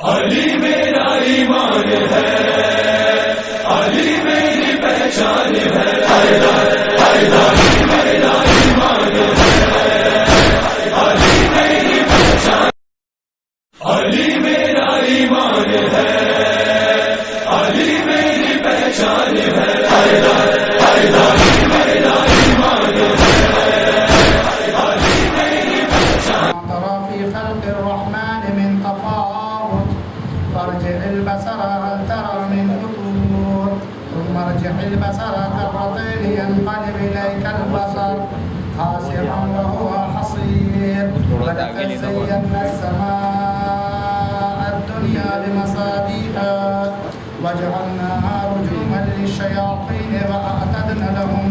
علی میرا ایمان ہے، علی میری پہچان ہے، علی میرا ایمان ہے، علی میری پہچان، علی میرا ایمان ہے، علی میری پہچان ہے، علی میرا ایمان ہے، علی میری پہچان۔ ترى في خلق الرحمن من تفاوت فارجع البصر هل ترى من فطور ثم ارجع البصر كرتين ينقلب إليك البصر خاسئا وهو حصير ولقد زينا السماء الدنيا بمصابيح وجعلناها رجوما للشياطين وأعتدنا لهم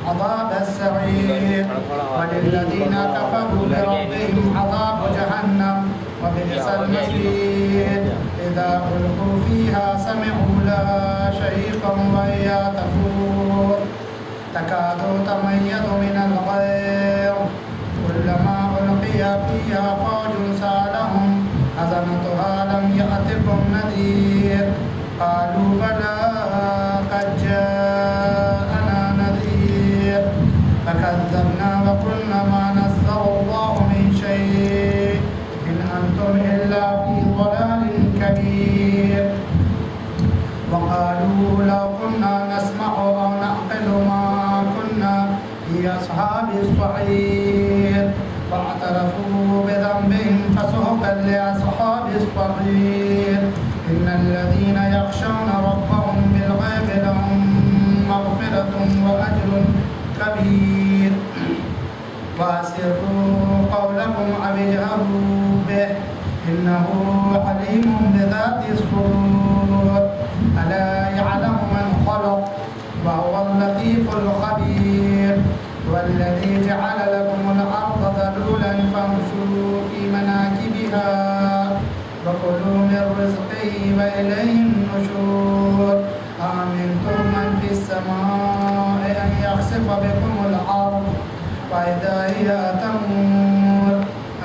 عذاب السعير وللذين كفروا بربهم عذاب جهنم وبئس المصير إذا ألقوا فيها سمعوا لها شهيقا وهي تفور تكاد تميز من الغيظ كلما ألقي فيها فوج سألهم خزنتها لم يأتكم نذير قالوا بلى قد جاءنا نذير فكذبنا وقلنا ما نزل الله من شيء إن أنتم إلا في ضلال كبير وقالوا لو كنا نسمع أو نعقل ما كنا في أصحاب الصعير فاعترفوا بذنبهم فسحقا لأصحاب الصعير إن الذين يخشون ربهم بالغيب لهم مغفرة وأجر كبير وأسروا قولكم أو اجهروا به إنه عليم بذات الصدور ألا يعلم من خلق وهو اللطيف الخبير والذي جعل لكم الأرض ذلولا فامشوا في مناكبها وكلوا من رزقه وإليه النشور آمنتم من في السماء أن يخسف بكم الأرض فإذا هي تمور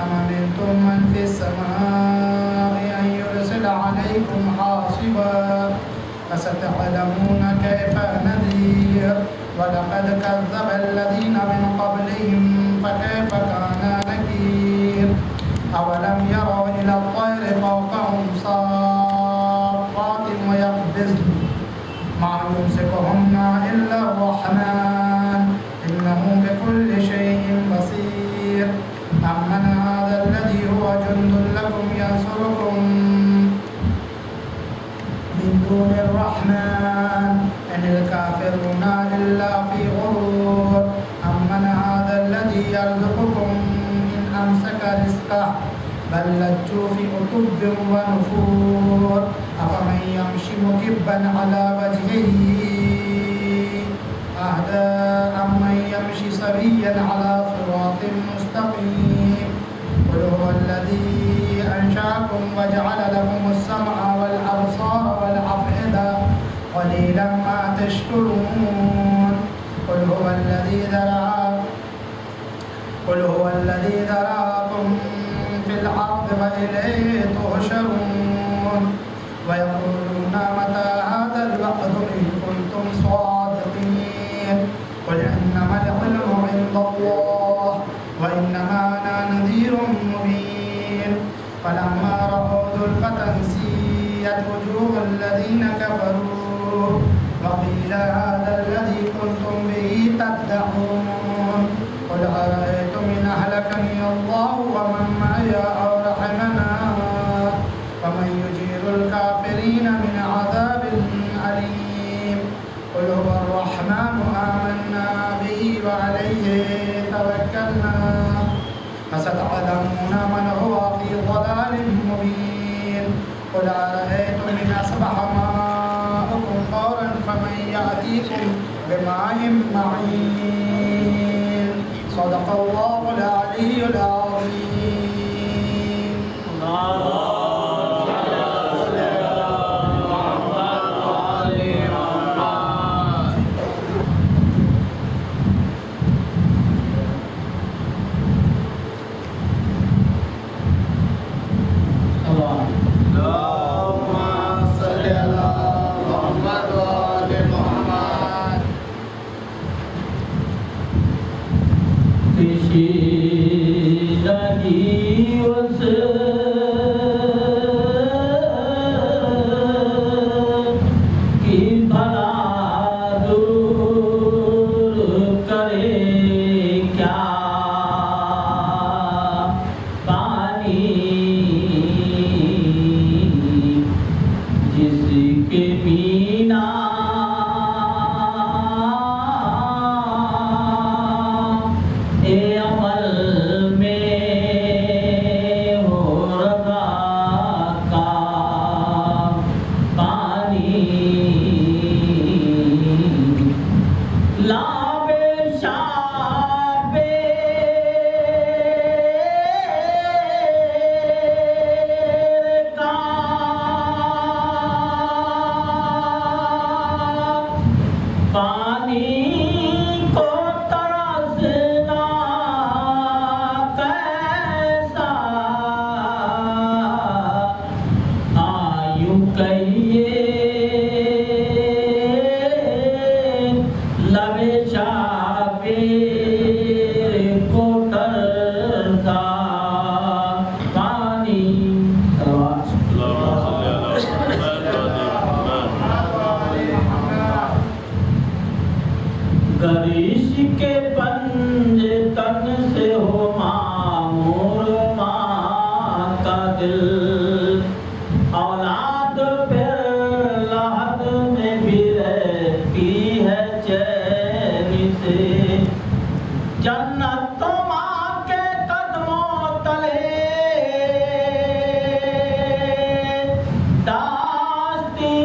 أم أمنتم من في السماء أن يرسل عليكم حاصبا فستعلمون كيف نذير ولقد كذب الذين من قبلهم فكيف كان نكير أولم يروا إلى الطير فوقهم صافات ويقبضن ما يمسكهن إلا الرحمن إنه بكل شيء بصير أمن هذا الذي هو جند لكم ينصركم من دون الرحمن إن الكافرون إلا في غرور أمن هذا الذي يرزقكم إن أمسك رزقه بل لجوا في عتب ونفور أفمن يمشي مكبا على وجهه أهدى أمن يمشي سويا على صراط مستقيم قل هو الذي أنشأكم وجعل لكم السمع والأبصار والأفئدة قليلا ما تشكرون قل هو الذي ذراكم في الأرض وإليه تحشرون ويقولون متى هذا الوعد إن كنتم صادقين قل إنما العلم عند الله وإنما أنا نذير مبين فلما رأوا زلفة سيئت وجوه الذين كفروا وقيل هذا الذي كنتم به تدعون قل أرأيتم إن أهلكني الله ومن معي أو رحمنا فمن يجير الكافرين من عذاب أليم قل هو الرحمن آمنا به وعليه توكلنا فستعلمون من هو في ضلال مبين قل أرأيتم إن أصبح ماؤكم غورا فمن يأتيكم بماء معين صدق الله العلي العظيم. Allah کہیے لب شابیر کو ترسا پانی گریش کے پنج تن سے ہو معمور ماں کا دل اولاد پھر لحد میں بھی رہتی ہے چین سے جنت ماں کے قدموں تلے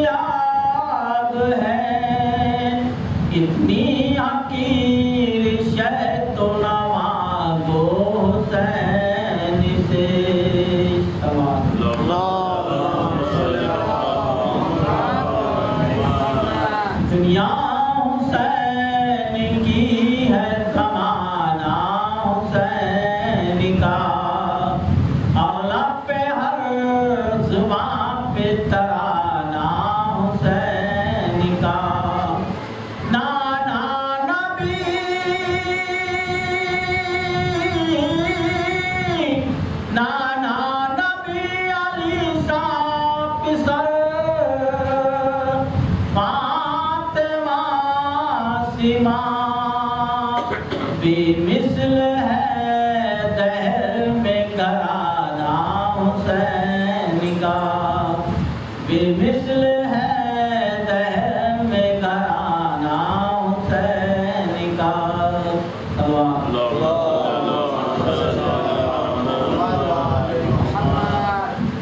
دستیاب ہے اتنی حقیر شے تو نوازو حسین سے دنیا حسین کی ہے زمانہ حسین کا اغلب پہ ہر زبان پہ ترانہ حسین کا نانا نبی نانا نبی علی صاحب سر فاطمہ سیما بے مثل ہے دہر میں گھرانہ حسین کا بے مثل ہے دہر میں گھرانہ حسین کا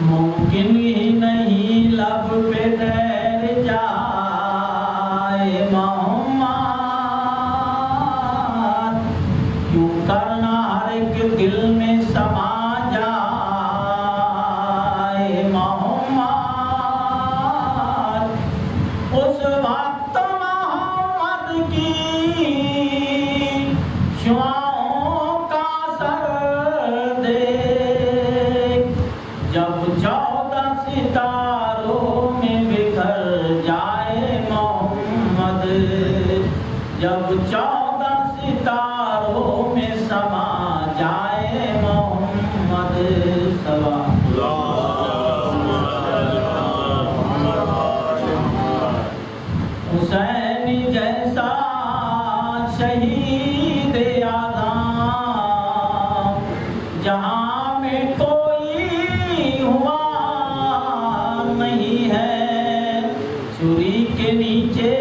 ممکن ہی نہیں لب پہ ٹھہر جائے محمد کیوں کرنا ہر ایک دل میں سما جائے محمد اس وقت محمد کی شعاعوں کا سر دیکھ جب 14 ستاروں میں بکھر جائے محمد جب 14 ستاروں میں سما جائے محمد حسین جیسا شہید اعظم جہاں میں کوئی ہوا نہیں ہے چھری کے نیچے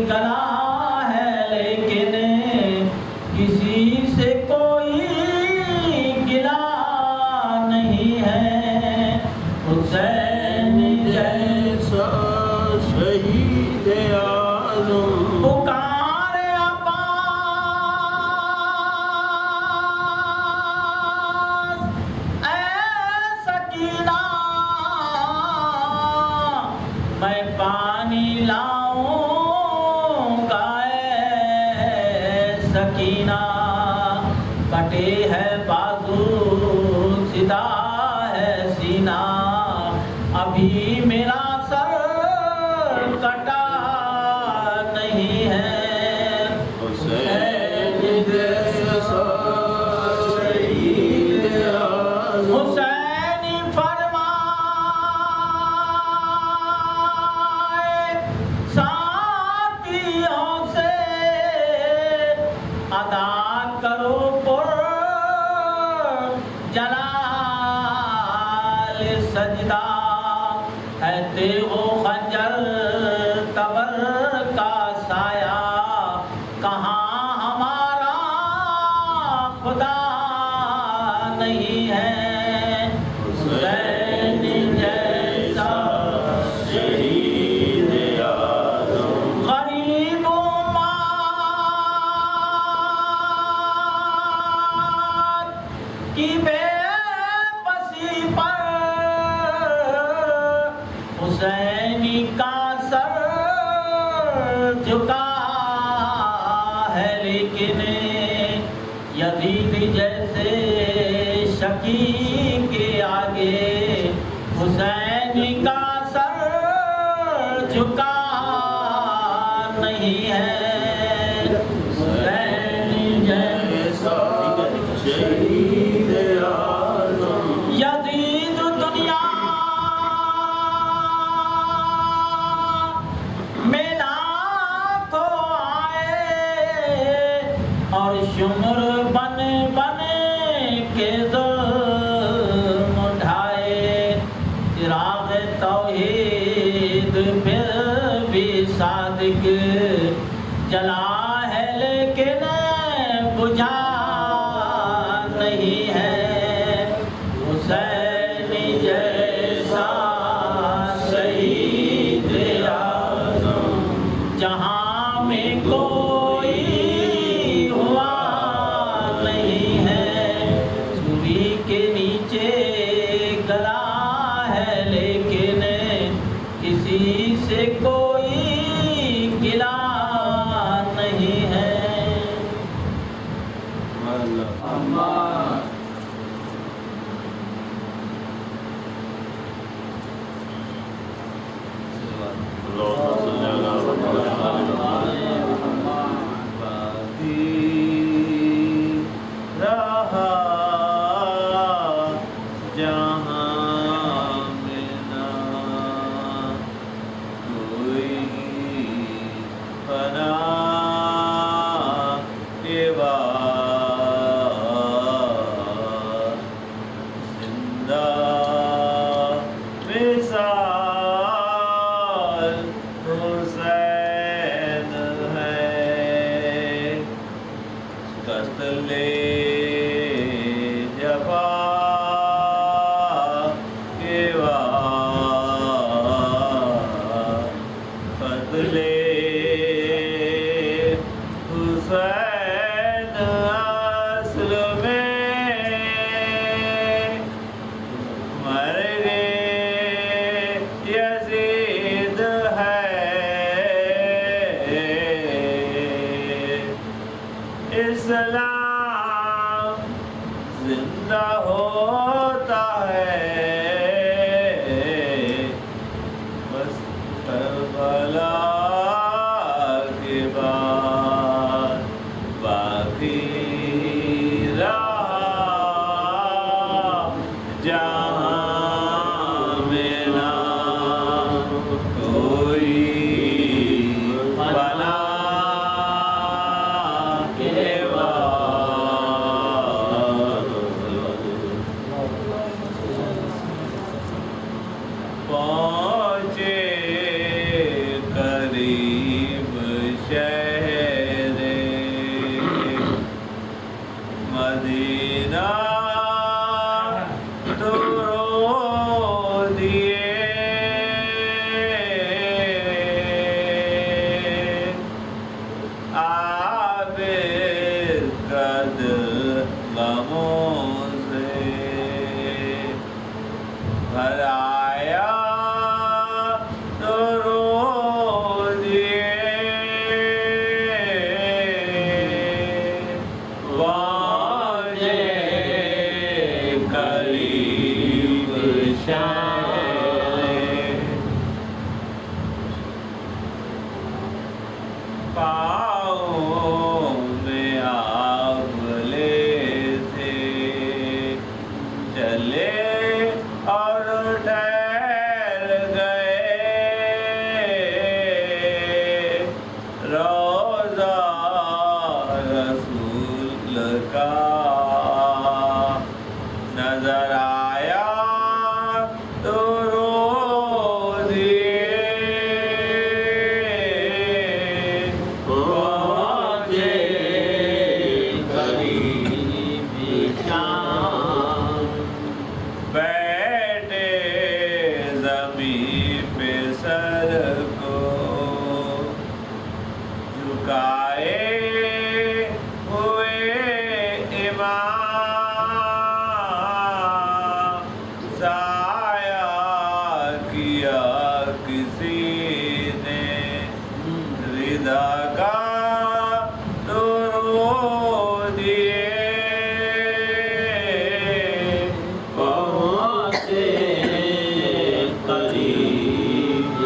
گلا ہے لیکن کسی سے کوئی گلا نہیں ہے حسین جیسا شہید اعظم پکار عباس اے سکینہ میں پانی لاؤں گا اے سکینہ کٹے ہے بازو سیدھا ہے سینہ ابھی میرا سر کٹا نہیں ہے حسین جیسا شہید اعظم حسین فرمائے ساتھیوں سے ادا کرو پر جلال سجدہ ہے تیغ و خنجر قبر کا سایہ کہاں ہمارا خدا نہیں ہے حسین جیسا شہید اعظم غریب امت کی بے بسی پر حسینی کا سر جھکا ہے لیکن یزید جیسے شقی کے آگے حسین کا چراغ توحید پھر بھی صادق جلا ہے لیکن بجھا نہیں ہے حسین جیسا شہید اعظم جہاں میں کوئی ہوا نہیں ہے چھری کے نیچے گلا ہے لیکن کسی سے کوئی گلا نہیں ہے اسلام زندہ ہوتا ہے بس کربلا کے بعد باقی رہا جہاں میں نہ کوئی بنا مدینہ تو رو دیے عابر قد غموں سے بھر آیا تو رو دیے پاؤں میں آپ لے تھے چلے اور ٹھہر گئے روضہ رسول کا نظر آیا تو رو دیے بیٹھے زمین پہ سر کو جھکائے ہوئے امام سایہ کیا کسی نے رضا کا تو رو دیے قریب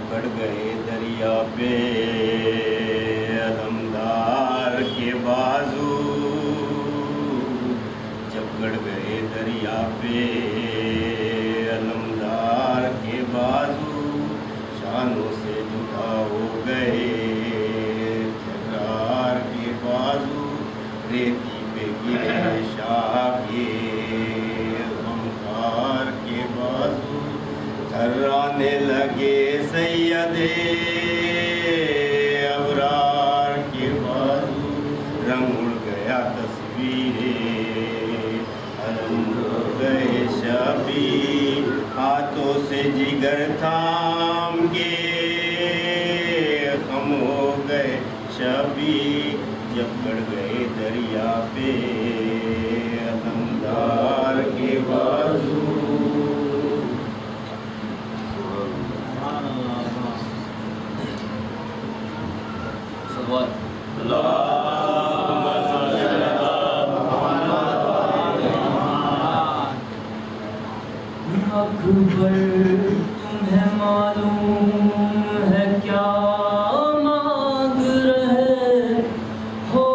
بڑھ گئے دریا پہ علمدار کے بازو، جب گڑ گئے دریا پہ علمدار کے بازو، شانوں سے جدا ہو گئے جرار کے بازو، ریتی پہ گرے شاہ کے غمخوار کے بازو، تھرانے لگے سید ابرار کے بازو، رنگ اڑ گیا تصویریں علم ہو گئے شبی، ہاتھوں سے جگر تھام کے خم ہو گئے شبی، جب گڑ گئے دریا پہ علمدار کے بازو۔ اکبر تمہیں معلوم ہے کیا مانگ رہے ہو،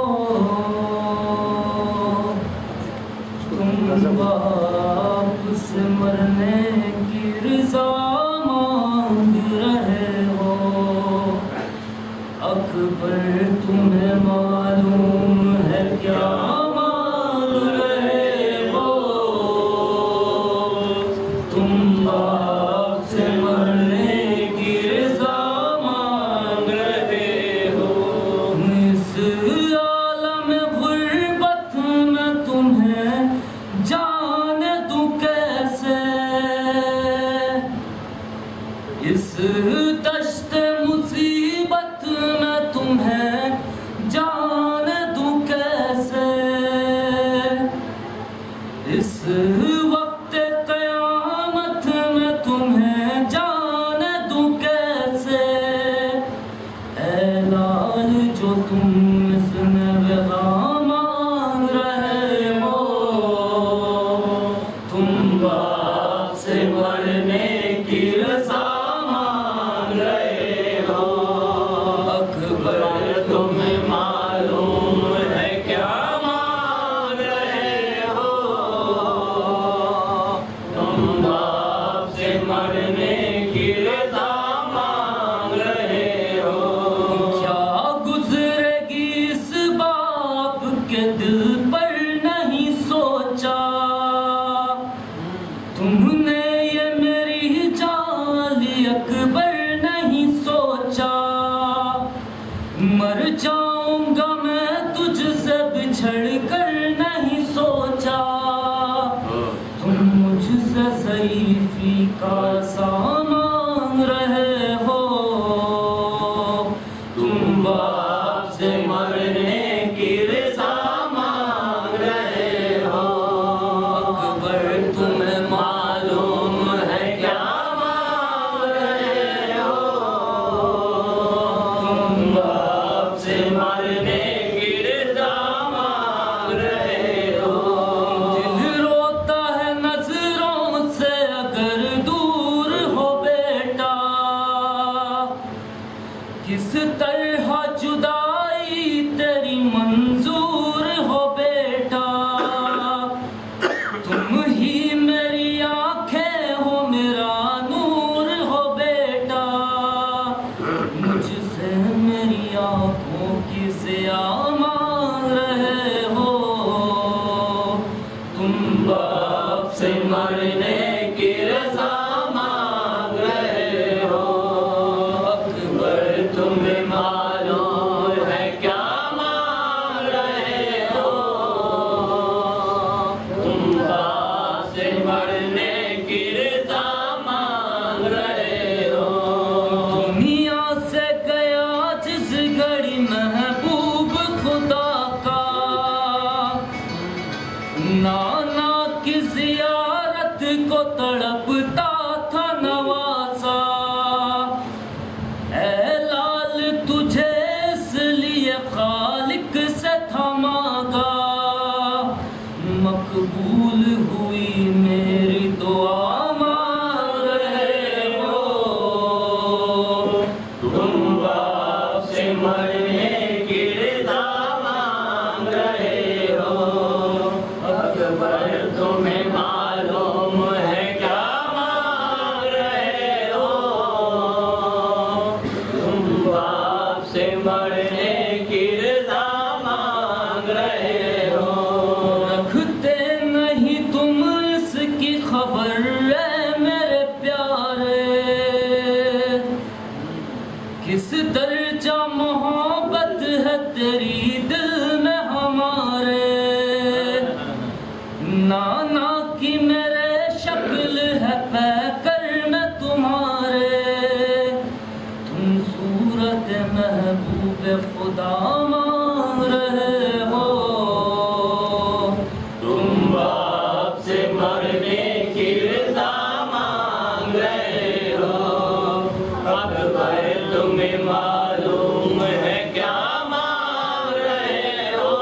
تم باپ سے مرنے کی رضا مانگ رہے ہو، اکبر تمہیں معلوم ہے کیا مانگ رہے ہو، تم باپ سے مرنے کی رضا مانگ رہے ہو، اس عالم غربت میں تمہیں جانے دوں کیسے، اس دشت مصیبت میں تمہیں جانے دوں کیسے، اس وقت قیامت میں تمہیں جانے دوں کیسے، اے لال جو تم اس میں وفا مانگ رہے ہو، تم باپ سے مرنے کی رضا مانگ رہے ہو، اکبر تمہیں معلوم ہے کیا مانگ رہے ہو، تم باپ سے مرنے کی رضا مانگ رہے ہو، کیا گزرے گی اس باپ کے دل پر نہیں سوچا، تم نے یہ میری جالی اکبر نہیں سوچا، مر جاؤں گا میں تجھ سے بچھڑ کر نہیں سوچا، تم مجھ سے ضعیفی کا سامان رہے ہو، تم باپ سے مرنے کی رضا مانگ رہے ہو، اکبر تمہیں معلوم ہے کیا مانگ رہے ہو، تم باپ سے مرنے کی رضا مانگ رہے ہو، دل روتا ہے نظروں سے اگر دور ہو بیٹا، کس طرح جدائی تیری منظور ہو بیٹا، تم ہی میری آنکھیں ہو میرا نور ہو بیٹا، مجھ سے میری آنکھوں کی ضیاء مانگ رہے ہو، تم باپ سے مرنے کی رضا مانگ رہے ہو، اکبر تمہیں معلوم تم باپ سے مرنے کی رضا مانگ رہے ہو، اکبر تمہیں معلوم ہے کیا مانگ رہے ہو، تم باپ سے مرنے کی رضا مانگ رہے ہو، رکھتے نہیں تم اس کی خبر میرے پیارے، کس درجہ محبت ہے تیری دل میں ہمارے، نانا کی میرے شکل ہے پہ کر میں تمہارے، تم صورت محبوب خدا مانگ رہے ہو، تم باپ سے مرنے کی رضا مانگ رہے ہو، اکبر تمہیں معلوم ہے کیا مانگ رہے ہو،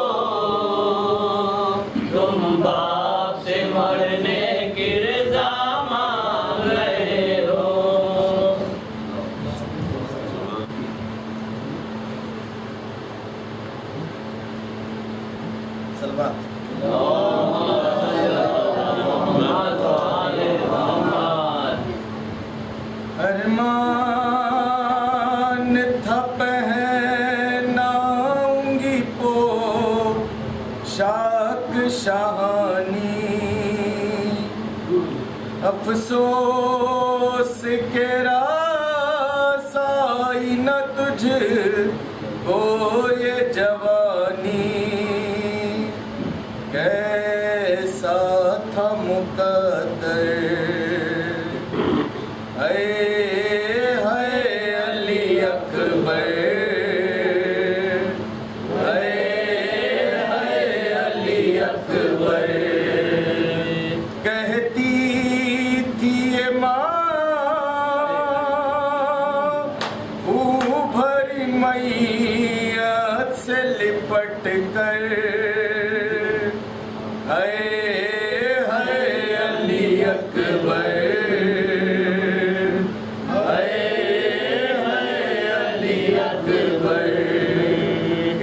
تم باپ سے مرنے کی رضا مانگ رہے ہو۔ سلوات ارمان تھا پہناؤنگی پو شاک شہانی، افسوس کے رسائی نہ تجھ کو یہ جوانی، کیسا تھا مقدر اے علی اکبر، اے علی اکبر، کہتی تھی یہ ماں خوب بھری میت سے لپٹ کر، اے علی اکبر،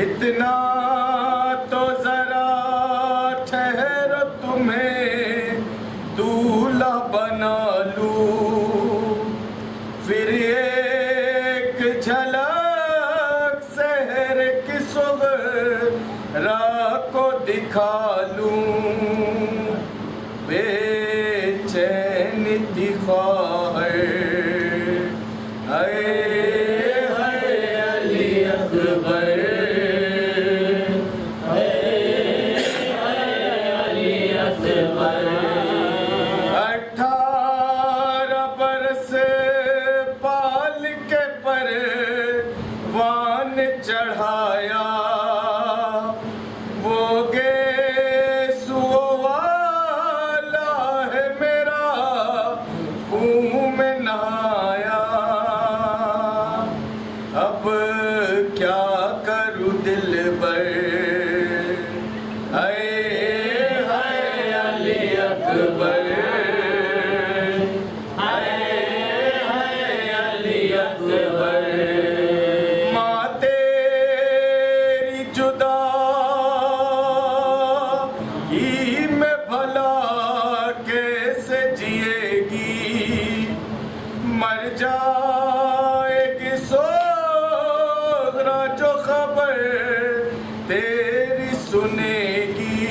اتنا تو ذرا ٹھہرو تمہیں دولہا بنا لوں، پھر ایک جھلک سحر کی صغرا کو دکھا لوں، بے چین تھی خواہر اے علی اکبر، علی اکبر، 18 برس پال کے پروان چڑھایا، وہ گیسو والا ہے میرا خون میں نہایا، اب کیا کروں دل بر، اے علی اکبر، علی اکبر، ماں تیری جدائی میں بھلا کیسے جیے گی، مر جائے گی سوگرا جو خبر تیری سنے گی،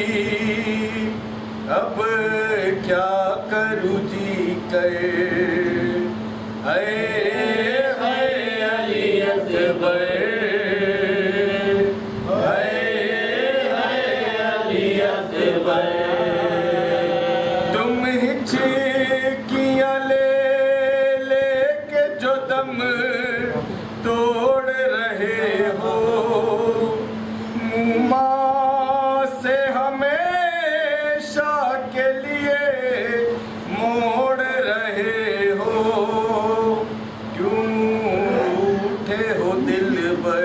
اب کیا کروں جی کر، اے علی اکبر، علی اکبر، تم ہچکیاں لے لے کے جو دم توڑ رہے ہو، ماں سے ہمیشہ کے لیے موڑ رہے ہو، کیوں اٹھے ہو دل بر،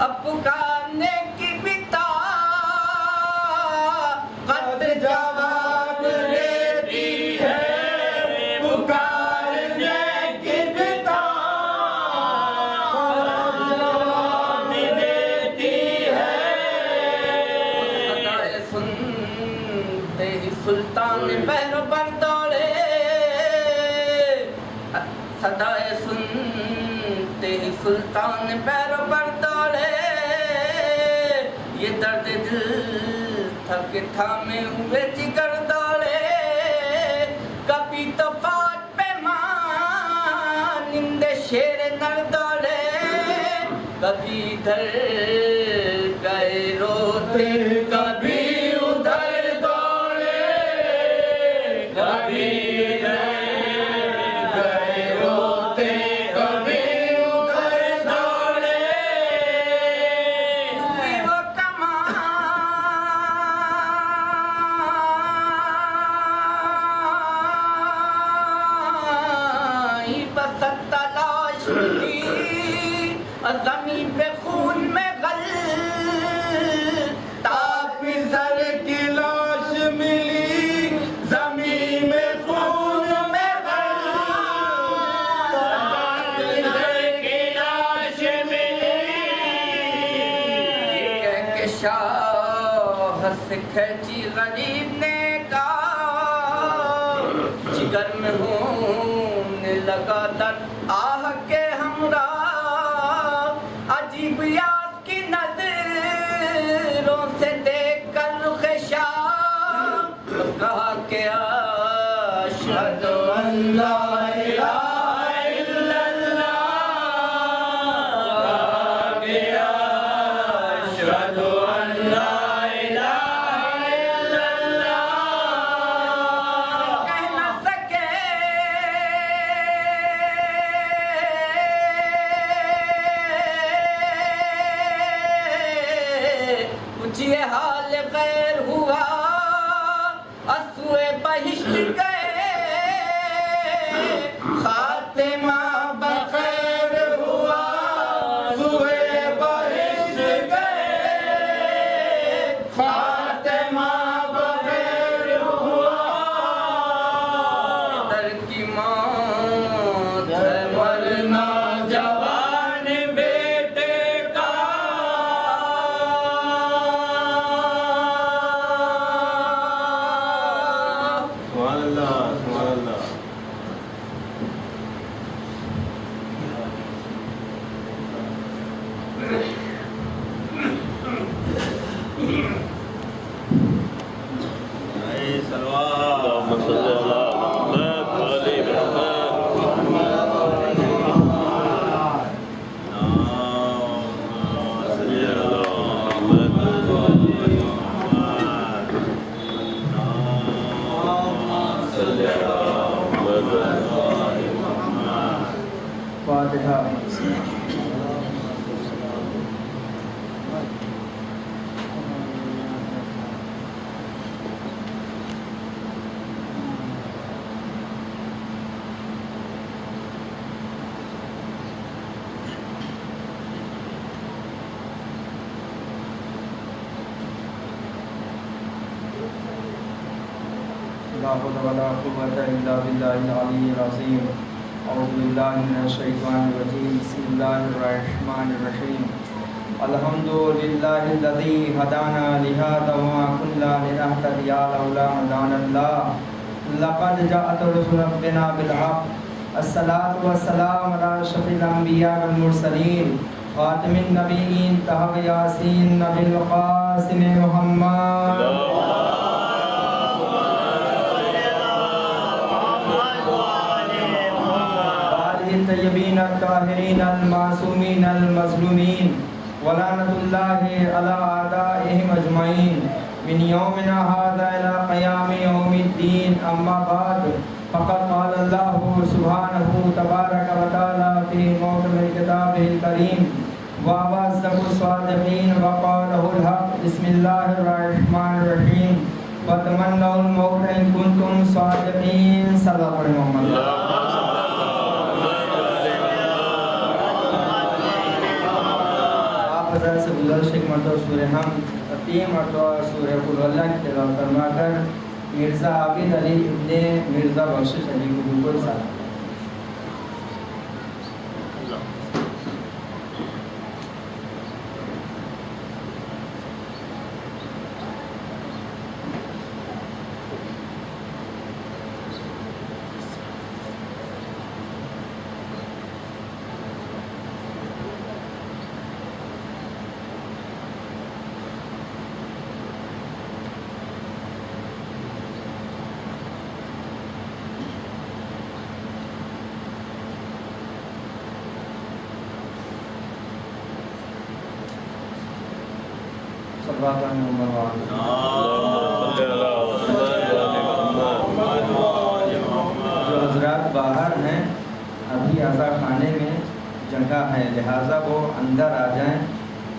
اب پکارنے کی بھی طاقت جواب دیتی ہے پکارنے کی بھی طاقت جواب دیتی ہے صدائے سنتے ہی سلطان پیروں پر دوڑے صدائے سنتے ہی سلطان پیروں پر دوڑے یہ درد دل تھا کہ تھامے ہوئے جگر دوڑے کبھی تو فوج پہ مانند شیر نر دوڑے کبھی ادھر گئے روتے کبھی ادھر دوڑے کبھی زمین پہ خون میں غل تاپ سر کی لاش ملی زمین میں خون میں غل تاپ سر کی لاش ملی کہہ کے شاہ سے کھینچی غریب نے کہا جگر میں ہونے لگا درد آہ کے ہمراہ عجیب یاس کی نظروں سے دیکھ کر رخ شاہ کہا کہ اشہد ان لا الہ الا اللہ کہا کہ اشہد ان لا الہ الا اللہ کہہ نہ سکے کچھ یہ حال غیر ہوا اسوے بہشت گئے خاتمہ بخیر ہوا اسوے بہشت گئے خاتمہ بخیر ہوا در کی موت ہے مرنا جوان بیٹے کا سبحان اللہ سبحان اللہ اے سلوات اللهم صل على محمد وعلى فاتحہ لا حول ولا قوة إلا بالله العلي العظيم أعوذ بالله من الشيطان الرجيم بسم الله الرحمن الرحيم الحمد لله الذي هدانا لهذا وما كنا لنهتدي لولا أن هدانا الله لقد جاءت رسل ربنا بالحق الصلاة والسلام على أشرف الأنبياء والمرسلين خاتم النبيين طه ياسين نبي القاسم محمد الطيبين الطاهرين المعصومين المظلومين ولعنة الله على أعدائهم أجمعين من يومنا هذا إلى قيام يوم الدين أما بعد فقد قال الله سبحانه تبارك وتعالى في محكم كتابه الكريم وأصدق الصادقين وقوله الحق بسم الله الرحمن الرحيم وتمنوا الموت إن كنتم صادقين صدق محمد آپ حضرت سے گزارش ایک مرتبہ سورہ ہم 3 مرتبہ سورہ قل اللہ کی تلاوت فرما کر مرزا عابد علی ابن مرزا بخشش علی کو بالکل ساتھ صلوات علی محمد۔ جو حضرات باہر ہیں ابھی عزا خانے میں جگہ ہے، لہٰذا وہ اندر آ جائیں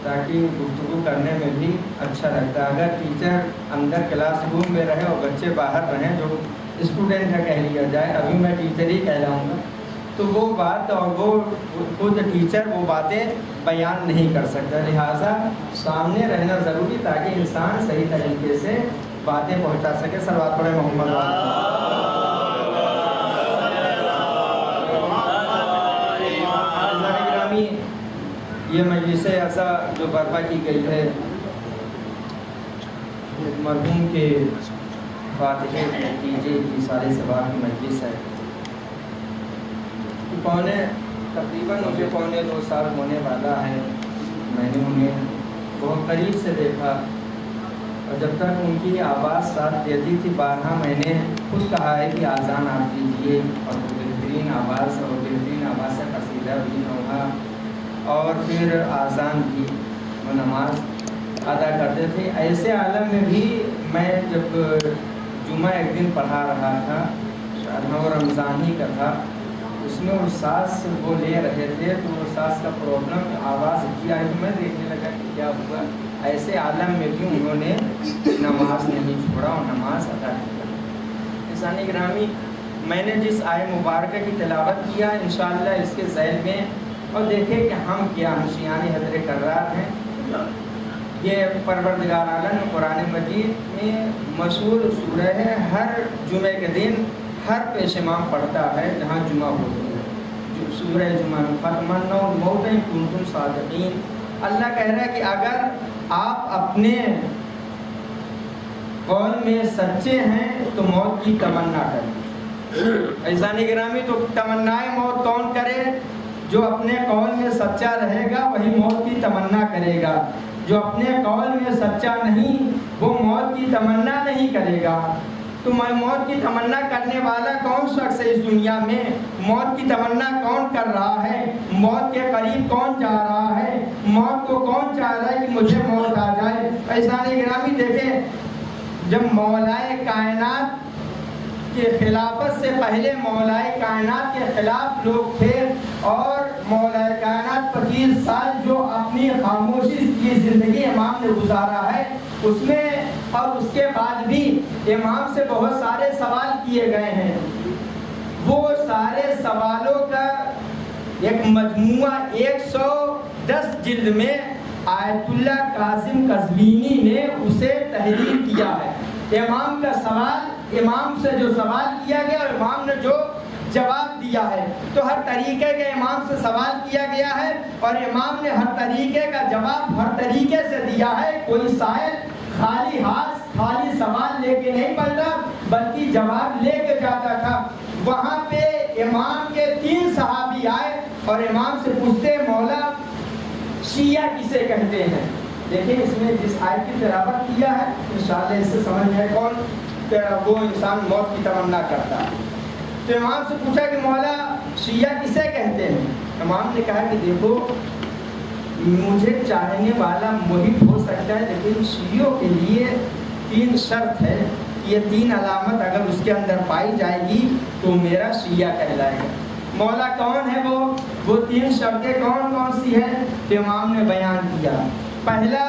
تاکہ گفتگو کرنے میں بھی اچھا لگتا ہے۔ اگر ٹیچر اندر کلاس روم میں رہے اور بچے باہر رہیں، جو اسٹوڈنٹ ہے کہہ لیا جائے، ابھی میں ٹیچر ہی کہلاؤں گا، تو وہ بات اور وہ خود ٹیچر وہ باتیں بیان نہیں کر سکتا، لہٰذا سامنے رہنا ضروری تاکہ انسان صحیح طریقے سے باتیں پہنچا سکے۔ صلوات پڑھیں محمد گرامی۔ یہ مجلس ایسا جو برپا کی گئی ہے مرحوم کے فاتحے کے نتیجے کی سارے ثواب کی مجلس ہے۔ تقریباً مجھے 2 سال ہونے والا ہے، میں نے انہیں بہت قریب سے دیکھا، اور جب تک ان کی آواز ساتھ دیتی تھی، بارہا میں نے خود کہا ہے کہ آذان آپ دیجیے، اور بہترین آواز سے قصیدہ بھی ہوگا، اور پھر آذان بھی وہ نماز ادا کرتے تھے۔ ایسے عالم میں بھی میں جب جمعہ ایک دن پڑھا رہا تھا، شاید وہ رمضان ہی کا تھا، اس میں استاذ وہ لے رہے تھے، تو استاذ کا پرابلم آواز کیا ہے، میں دیکھنے لگا کہ کیا ہوا۔ ایسے عالم میں بھی انہوں نے نماز نہیں چھوڑا اور نماز ادا کیا۔ انسانی گرامی، میں نے جس آئے مبارکہ کی تلاوت کیا، انشاءاللہ اس کے ذیل میں اور دیکھیں کہ ہم کیا ہمشیان حضر کرار ہیں۔ یہ پروردگار عالم قرآن مجید میں مشہور سورہ ہے، ہر جمعے کے دن ہر پیش امام پڑھتا ہے جہاں جمعہ ہوتی ہے، سورہ جمعہ فتمنوا الموت ان کنتم صادقین۔ اللہ کہہ رہا ہے کہ اگر آپ اپنے قول میں سچے ہیں تو موت کی تمنا کریں۔ عزیزان گرامی، تو تمنائے موت کون کرے؟ جو اپنے قول میں سچا رہے گا وہی موت کی تمنا کرے گا، جو اپنے قول میں سچا نہیں وہ موت کی تمنا نہیں کرے گا۔ تو موت کی تمنا کرنے والا کون شخص ہے اس دنیا میں؟ موت کی تمنا کون کر رہا ہے؟ موت کے قریب کون جا رہا ہے؟ موت کو کون چاہ رہا ہے کہ مجھے موت آ جائے؟ عزیزان گرامی، دیکھیں جب مولائے کائنات کے خلافت سے پہلے مولائے کائنات کے خلاف لوگ تھے، اور مولائے کائنات 25 سال جو اپنی خاموشی کی زندگی امام نے گزارا ہے، اس میں اور اس کے بعد بھی امام سے بہت سارے سوال کیے گئے ہیں۔ وہ سارے سوالوں کا ایک مجموعہ 110 جلد میں آیت اللہ کاظم قزوینی نے اسے تحریر کیا ہے۔ امام کا سوال، امام سے جو سوال کیا گیا اور امام نے جو جواب دیا ہے، تو ہر طریقے کے امام سے سوال کیا گیا ہے اور امام نے ہر طریقے کا جواب ہر طریقے سے دیا ہے۔ کوئی سائل خالی ہاتھ خالی سوال لے کے نہیں پڑھتا بلکہ جواب لے کے جاتا تھا۔ وہاں پہ امام کے 3 صحابی آئے اور امام سے پوچھتے مولا شیعہ کسے کہتے ہیں؟ دیکھیں اس میں جس آیت کی تلاوت کیا ہے انشاءاللہ اس سے سمجھ میں کون وہ انسان موت کی تمنا کرتا ہے۔ تو امام سے پوچھا کہ مولا شیعہ کسے کہتے ہیں؟ امام نے کہا کہ دیکھو مجھے چاہنے والا محب ہو سکتا ہے، لیکن شیعوں کے لیے 3 شرط ہے، یہ 3 علامت اگر اس کے اندر پائی جائے گی تو میرا شیعہ کہلائے گا۔ مولا کون ہے وہ 3 شرطیں کون کون سی ہیں؟ تو امام نے بیان کیا۔ پہلا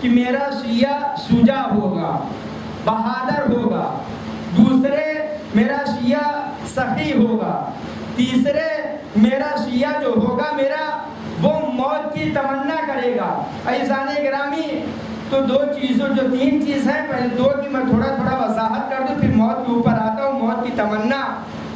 کہ میرا شیعہ شجاع ہوگا، بہادر ہوگا۔ دوسرے میرا شیعہ سخی ہوگا۔ تیسرے میرا شیعہ جو ہوگا میرا وہ موت کی تمنا کرے آئے گا. عزیزان گرامی تو دو چیزوں جو تین چیز ہیں، پہلے دو کی میں تھوڑا تھوڑا وضاحت کر دوں، پھر موت کے اوپر آتا ہوں. موت کی تمنا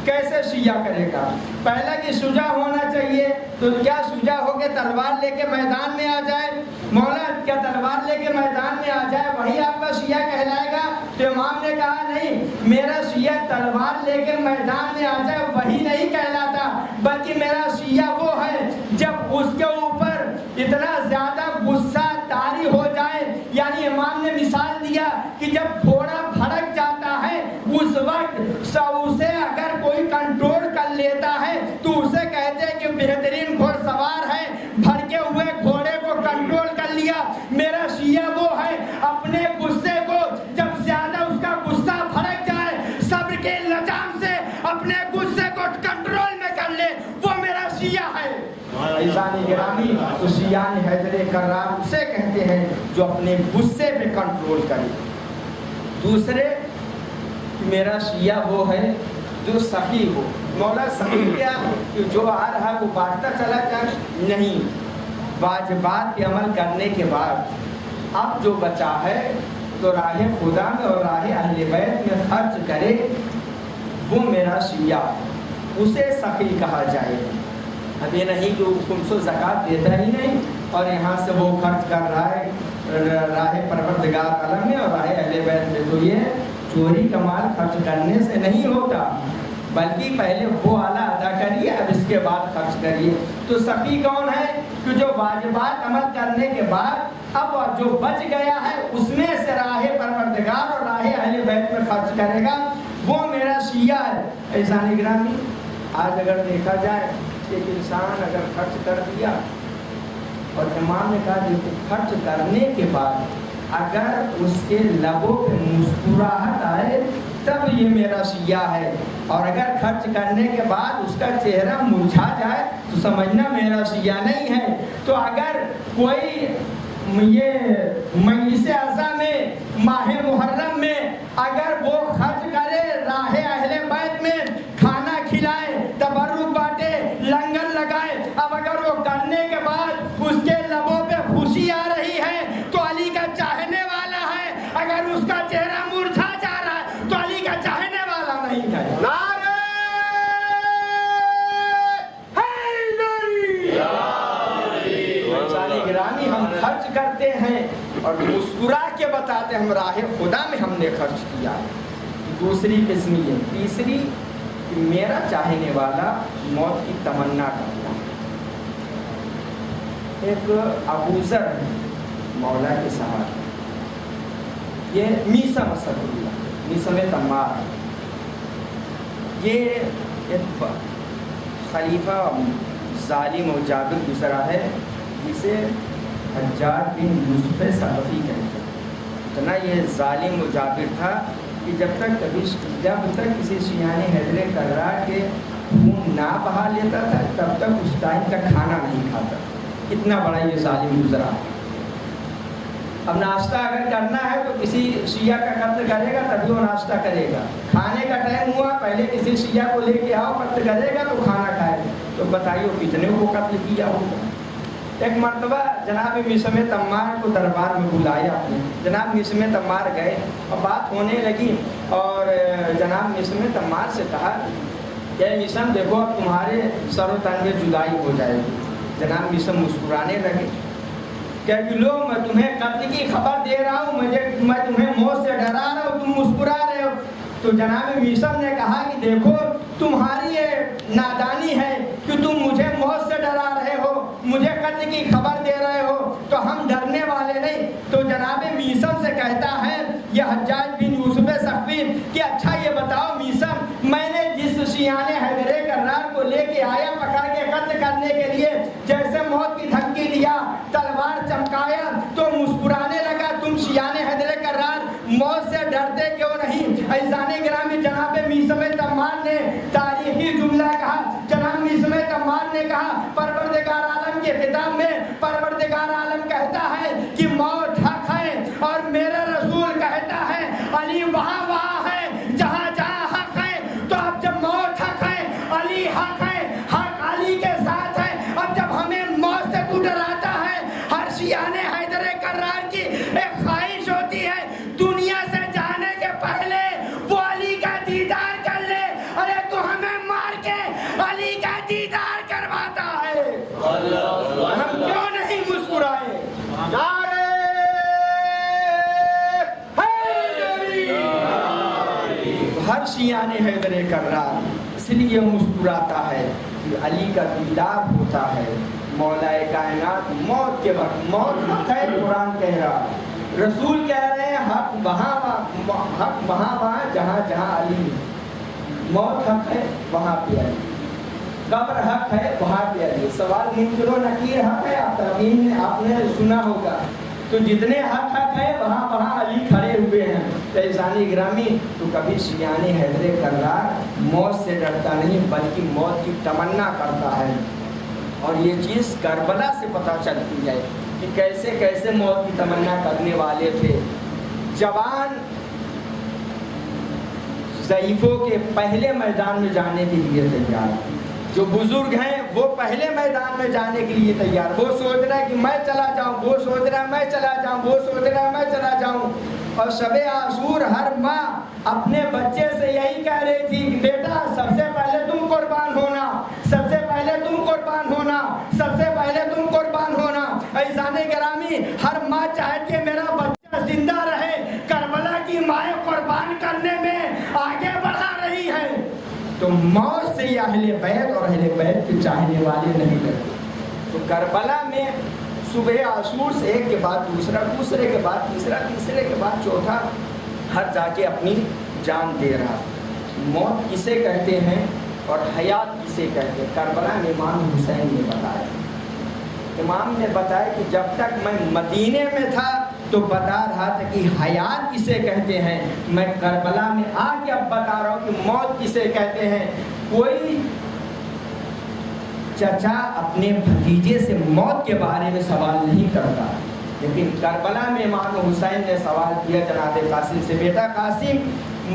کیسے شیعہ کرے گا؟ پہلا کہ شجاع ہونا چاہیے. تو کیا شجاع ہو کے تلوار لے کے میدان میں آ جائے؟ مولا کیا تلوار لے کے میدان میں آ جائے وہی آپ کا شیعہ کہلائے گا؟ تو امام نے کہا نہیں، میرا شیعہ تلوار لے کے میدان میں آ جائے وہی نہیں کہلاتا، بلکہ میرا شیعہ وہ ہے جب اس کے اوپر اتنا زیادہ غصہ طاری ہو جائے. یعنی امام نے مثال دیا کہ جب گھوڑا بھڑک جاتا ہے اس وقت اسے اگر کوئی کنٹرول کر لیتا ہے تو اسے کہتے ہیں کہ بہترین گھوڑ سوار ہے، بھڑکے ہوئے گھوڑے کو کنٹرول کر لیا. میرا شیعہ وہ ہے اپنے غصے کو جب زیادہ اس کا غصہ بھڑک جائے صبر کے لجام سے اپنے غصے کو کنٹرول میں کر لے، وہ میرا شیعہ ہے. عزیزان گرامی تو شیعان حیدر کرار اسے کہتے ہیں جو اپنے غصے پہ کنٹرول کرے. دوسرے میرا شیعہ وہ ہے جو سخی ہو. مولا سخی کیا کہ جو آ رہا ہے وہ بانٹتا چلا جائے نہیں، واجبات پہ عمل کرنے کے بعد اب جو بچا ہے تو راہ خدا میں اور راہ اہل بیت میں خرچ کرے، وہ میرا شیعہ، اسے سخی کہا جائے. اب یہ نہیں کہ وہ خمس و زکوٰۃ دیتا ہی نہیں اور یہاں سے وہ خرچ کر رہا ہے راہ پروردگار عالم میں اور راہ اہل بیت میں. تو یہ چوری کا مال خرچ کرنے سے نہیں ہوتا، بلکہ پہلے وہ اعلیٰ ادا کریے اب اس کے بعد خرچ کریے. تو سخی کون ہے کہ جو واجبات عمل کرنے کے بعد اب جو بچ گیا ہے اس میں سے راہ پروردگار اور راہ اہل بیت میں خرچ کرے گا، وہ میرا شیعہ ہے. عزیزان گرامی آج اگر دیکھا جائے ایک انسان اگر خرچ کر دیا اور امام نے کہا کہ خرچ کرنے کے بعد اگر اس کے لبوں پہ مسکراہٹ آئے تب یہ میرا شیعہ ہے، اور اگر خرچ کرنے کے بعد اس کا چہرہ مرجھا جائے تو سمجھنا میرا شیعہ نہیں ہے. تو اگر کوئی یہ مجلس اعضا میں ماہ محرم میں اگر وہ خرچ کرے راہ اہل بیت میں کھانا کھلائے، تبرک بانٹے، لنگر لگائے، اب اگر وہ کرنے کے بعد اس کے لبوں پہ خوشی آ رہی ہے تو علی کا چاہنے والا ہے، اگر اس کا چہرہ مرجھا جا رہا ہے تو علی کا چاہنے والا نہیں ہے. گرامی ہم خرچ کرتے ہیں اور مسکرا کے بتاتے ہم راہ خدا میں ہم نے خرچ کیا. دوسری قسم یہ. تیسری کہ میرا چاہنے والا موت کی تمنا کرتا. ایک ابو ذر مولا کے صحابی، یہ میثم اسد اللہ میثم تمار، یہ ایک خلیفہ ظالم و جابر گزرا ہے جسے حجاج بن یوسف ثقفی کہتے ہیں. اتنا یہ ظالم و جابر تھا کہ جب تک کسی شیعہ حیدر کرار کے خون نہ بہا لیتا تھا تب تک اس ٹائم تک کھانا نہیں کھاتا. اتنا بڑا یہ ظالم گزرا. اب ناشتہ اگر کرنا ہے تو کسی شیعہ کا قتل کرے گا تبھی وہ ناشتہ کرے گا. کھانے کا ٹائم ہوا پہلے کسی شیعہ کو لے کے آؤ قتل کرے گا تو کھانا کھائے گا. تو بتائیے کتنے کو قتل کیا ہوگا. ایک مرتبہ جناب میثم تمار کو دربار میں بلایا اپنے. جناب میثم تمار گئے اور بات ہونے لگی اور جناب میثم تمار سے کہا کہ میثم دیکھو اب تمہارے سر و تن میں جدائی ہو جائے گی. جناب میثم مسکرانے لگے کہ لو میں تمہیں قتل کی خبر دے رہا ہوں، میں تمہیں موت سے ڈرا رہا ہوں، تم مسکرا رہے ہو. تو جناب میثم نے کہا کہ دیکھو تمہاری یہ نادانی ہے کہ تم مجھے موت سے ڈرا رہے ہو، مجھے قتل کی خبر دے رہے ہو، تو ہم ڈرنے والے نہیں. تو جناب میثم سے کہتا ہے یہ حجاج بن یوسف ثقفی کہ اچھا یہ بتاؤ میثم، میں نے جس شیعہ حیدر کرار کو لے کے آیا پکڑ کے قتل کرنے کے لیے، جیسے موت کی دھمکی دیا، تلوار چمکایا تو مسکرانے لگا، تم شیعہ حیدر کرار موت سے ڈرتے کیوں نہیں؟ عزیزان گرامی جناب میثم تمار نے تاریخی جملہ کہا. جناب میثم تمار نے کہا پروردگار عالم کے خطاب میں پروردگار عالم کہتا ہے کہ موت حق ہے اور میرا رسول کہتا ہے علی وہاں ہے جہاں جہاں حق ہے. تو اب جب موت حق ہے، علی حق ہے، حق علی کے ساتھ ہے. اب جب ہمیں موت سے تو ڈراتا ہے، ہر شیعان حیدر کرار کی ایک خواہش ہوتی ہے دنیا سے جانے کے پہلے وہ علی کا دیدار کر لے. ارے تو ہمیں مار کے علی کا دیدار کرواتا ہے, ہم کیوں نہیں مسکرائے؟ ہر شیعان حیدر کرار اس لیے مسکراتا ہے کہ علی کا دیدار ہوتا ہے. مولا کائنات موت کے وقت, موت حق ہے, قرآن کہہ رہا, رسول کہہ رہے ہیں حق وہاں جہاں جہاں علی. موت حق ہے وہاں پہ علی, قبر حق ہے وہاں پہ علی. سوال منکر و نکیر حق ہے, آپ نے سنا ہوگا. تو جتنے حق ہے وہاں علی کھڑے ہوئے ہیں. فیضان گرامی, تو کبھی شیعان حیدر کرار موت سے ڈرتا نہیں بلکہ موت کی تمنا کرتا ہے. اور یہ چیز کربلا سے پتہ چلتی ہے کہ کیسے کیسے موت کی تمنا کرنے والے تھے. جوان ضعیفوں کے پہلے میدان میں جانے کے لیے تیار, جو بزرگ ہیں وہ پہلے میدان میں جانے کے لیے تیار. وہ سوچ رہا ہے کہ میں چلا جاؤں, وہ سوچ رہا ہے میں چلا جاؤں, وہ سوچ رہا ہے میں چلا جاؤں. اور شب عاشور ہر ماں اپنے بچے سے یہی کہہ رہی تھی کہ بیٹا سب سے پہلے تم قربان ہونا, سب سے پہلے تم قربان ہونا, سب سے پہلے تم قربان ہونا. عزیزان گرامی, ہر ماں چاہتی ہے میرا بچہ زندہ رہے. کربلا کی مائیں قربان کرنے میں آگے بڑھا رہی ہے. تو موت سے یہ اہل بیت اور اہل بیت کے چاہنے والے نہیں لگتے. تو کربلا میں صبح عاشور سے ایک کے بعد دوسرا, دوسرے کے بعد تیسرا, تیسرے کے بعد چوتھا, ہر جا کے اپنی جان دے رہا. موت کسے کہتے ہیں اور حیات کسے کہتے ہیں؟ کربلا میں امام حسین نے بتایا. امام نے بتایا کہ جب تک میں مدینے میں تھا تو بتا رہا تھا کہ حیات کسے کہتے ہیں, میں کربلا میں آ کے اب بتا رہا ہوں کہ موت کسے کہتے ہیں. کوئی چچا اپنے بھتیجے سے موت کے بارے میں سوال نہیں کرتا, لیکن کربلا میں امام حسین نے سوال کیا جناب قاسم سے, بیٹا قاسم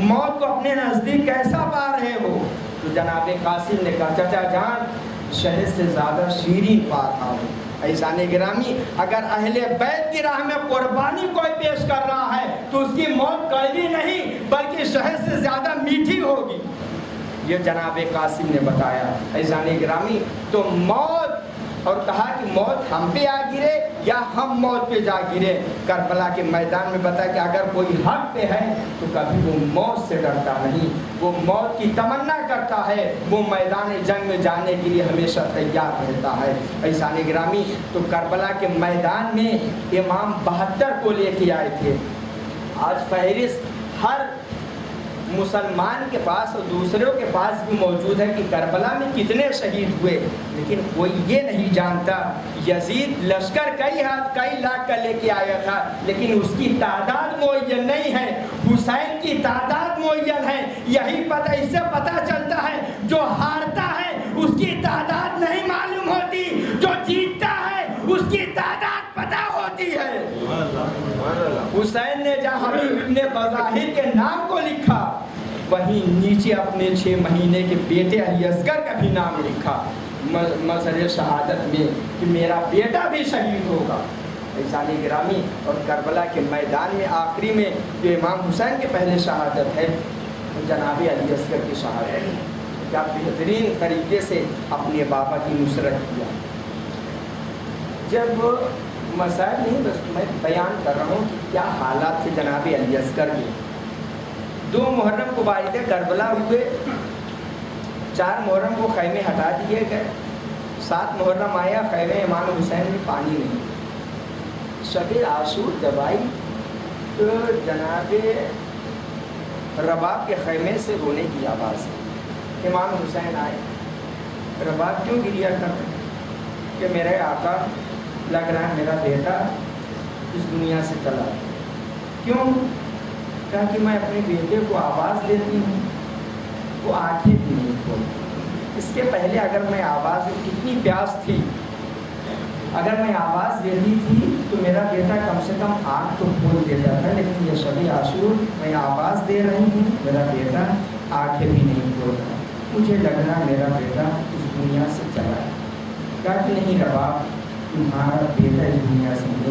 موت کو اپنے نزدیک کیسا پا رہے ہو؟ تو جناب قاسم نے کہا چچا جان شہد سے زیادہ شیرین پا رہا ہوں. عزیزان گرامی, اگر اہل بیت کی راہ میں قربانی کوئی پیش کر رہا ہے تو اس کی موت کڑوی نہیں بلکہ شہد سے زیادہ میٹھی ہوگی. یہ جناب قاسم نے بتایا. عزیزان گرامی, تو موت, اور کہا کہ موت ہم پہ آ گرے یا ہم موت پہ جا گرے. کربلا کے میدان میں بتایا کہ اگر کوئی حق پہ ہے تو کبھی وہ موت سے ڈرتا نہیں, وہ موت کی تمنا کرتا ہے, وہ میدان جنگ میں جانے کے لیے ہمیشہ تیار رہتا ہے. عزیزان گرامی, تو کربلا کے میدان میں امام 72 کو لے کے آئے تھے. آج فہرست ہر مسلمان کے پاس اور دوسروں کے پاس بھی موجود ہے کہ کربلا میں کتنے شہید ہوئے, لیکن کوئی یہ نہیں جانتا. یزید لشکر کئی لاکھ کا لے کے آیا تھا, لیکن اس کی تعداد معین نہیں ہے. حسین کی تعداد معین ہے. یہی پتہ, اس سے پتہ چلتا ہے جو ہارتا ہے اس کی تعداد نہیں معلوم ہوتی, جو جیتتا ہے اس کی تعداد پتہ ہوتی ہے. حسین نے جہاں حبیب ابن بظاہر کے نام کو لکھا وہیں نیچے اپنے 6 مہینے کے بیٹے علی اصغر کا بھی نام لکھا مظہر شہادت میں کہ میرا بیٹا بھی شہید ہوگا. عزیزان گرامی, اور کربلا کے میدان میں آخری میں جو امام حسین کے پہلے شہادت ہے جناب علی اصغر کی شہادت ہے. کیا بہترین طریقے سے اپنے بابا کی نصرت کیا. جب مسائل نہیں, بس میں بیان کر رہا ہوں کہ کیا حالات تھے جناب علی اصغر کے. 2 محرم کو واحد کربلا ہوئے, 4 محرم کو خیمے ہٹا دیے گئے, 7 محرم آیا خیمے امام حسین میں پانی نہیں. شب عاشور جب آئی تو جناب رباب کے خیمے سے رونے کی آواز ہے. امام حسین آئے, رباب کیوں گریا کر کہ میرے آقا لگ رہا ہے میرا بیٹا اس دنیا سے چلا. کیوں؟ کہا کہ میں اپنے بیٹے کو آواز دیتی ہوں وہ آنکھیں بھی نہیں کھولتی. اس کے پہلے اگر میں آواز, کتنی پیاس تھی, اگر میں آواز دیتی تھی تو میرا بیٹا کم سے کم آنکھ تو کھول دیتا تھا, لیکن یہ شب عاشور میں آواز دے رہی ہوں میرا بیٹا آنکھیں بھی نہیں کھول رہا. مجھے لگ رہا میرا بیٹا اس دنیا سے چلا ہے. کہا کہ نہیں رباب, تمہارا بیٹا اس دنیا سے نہیں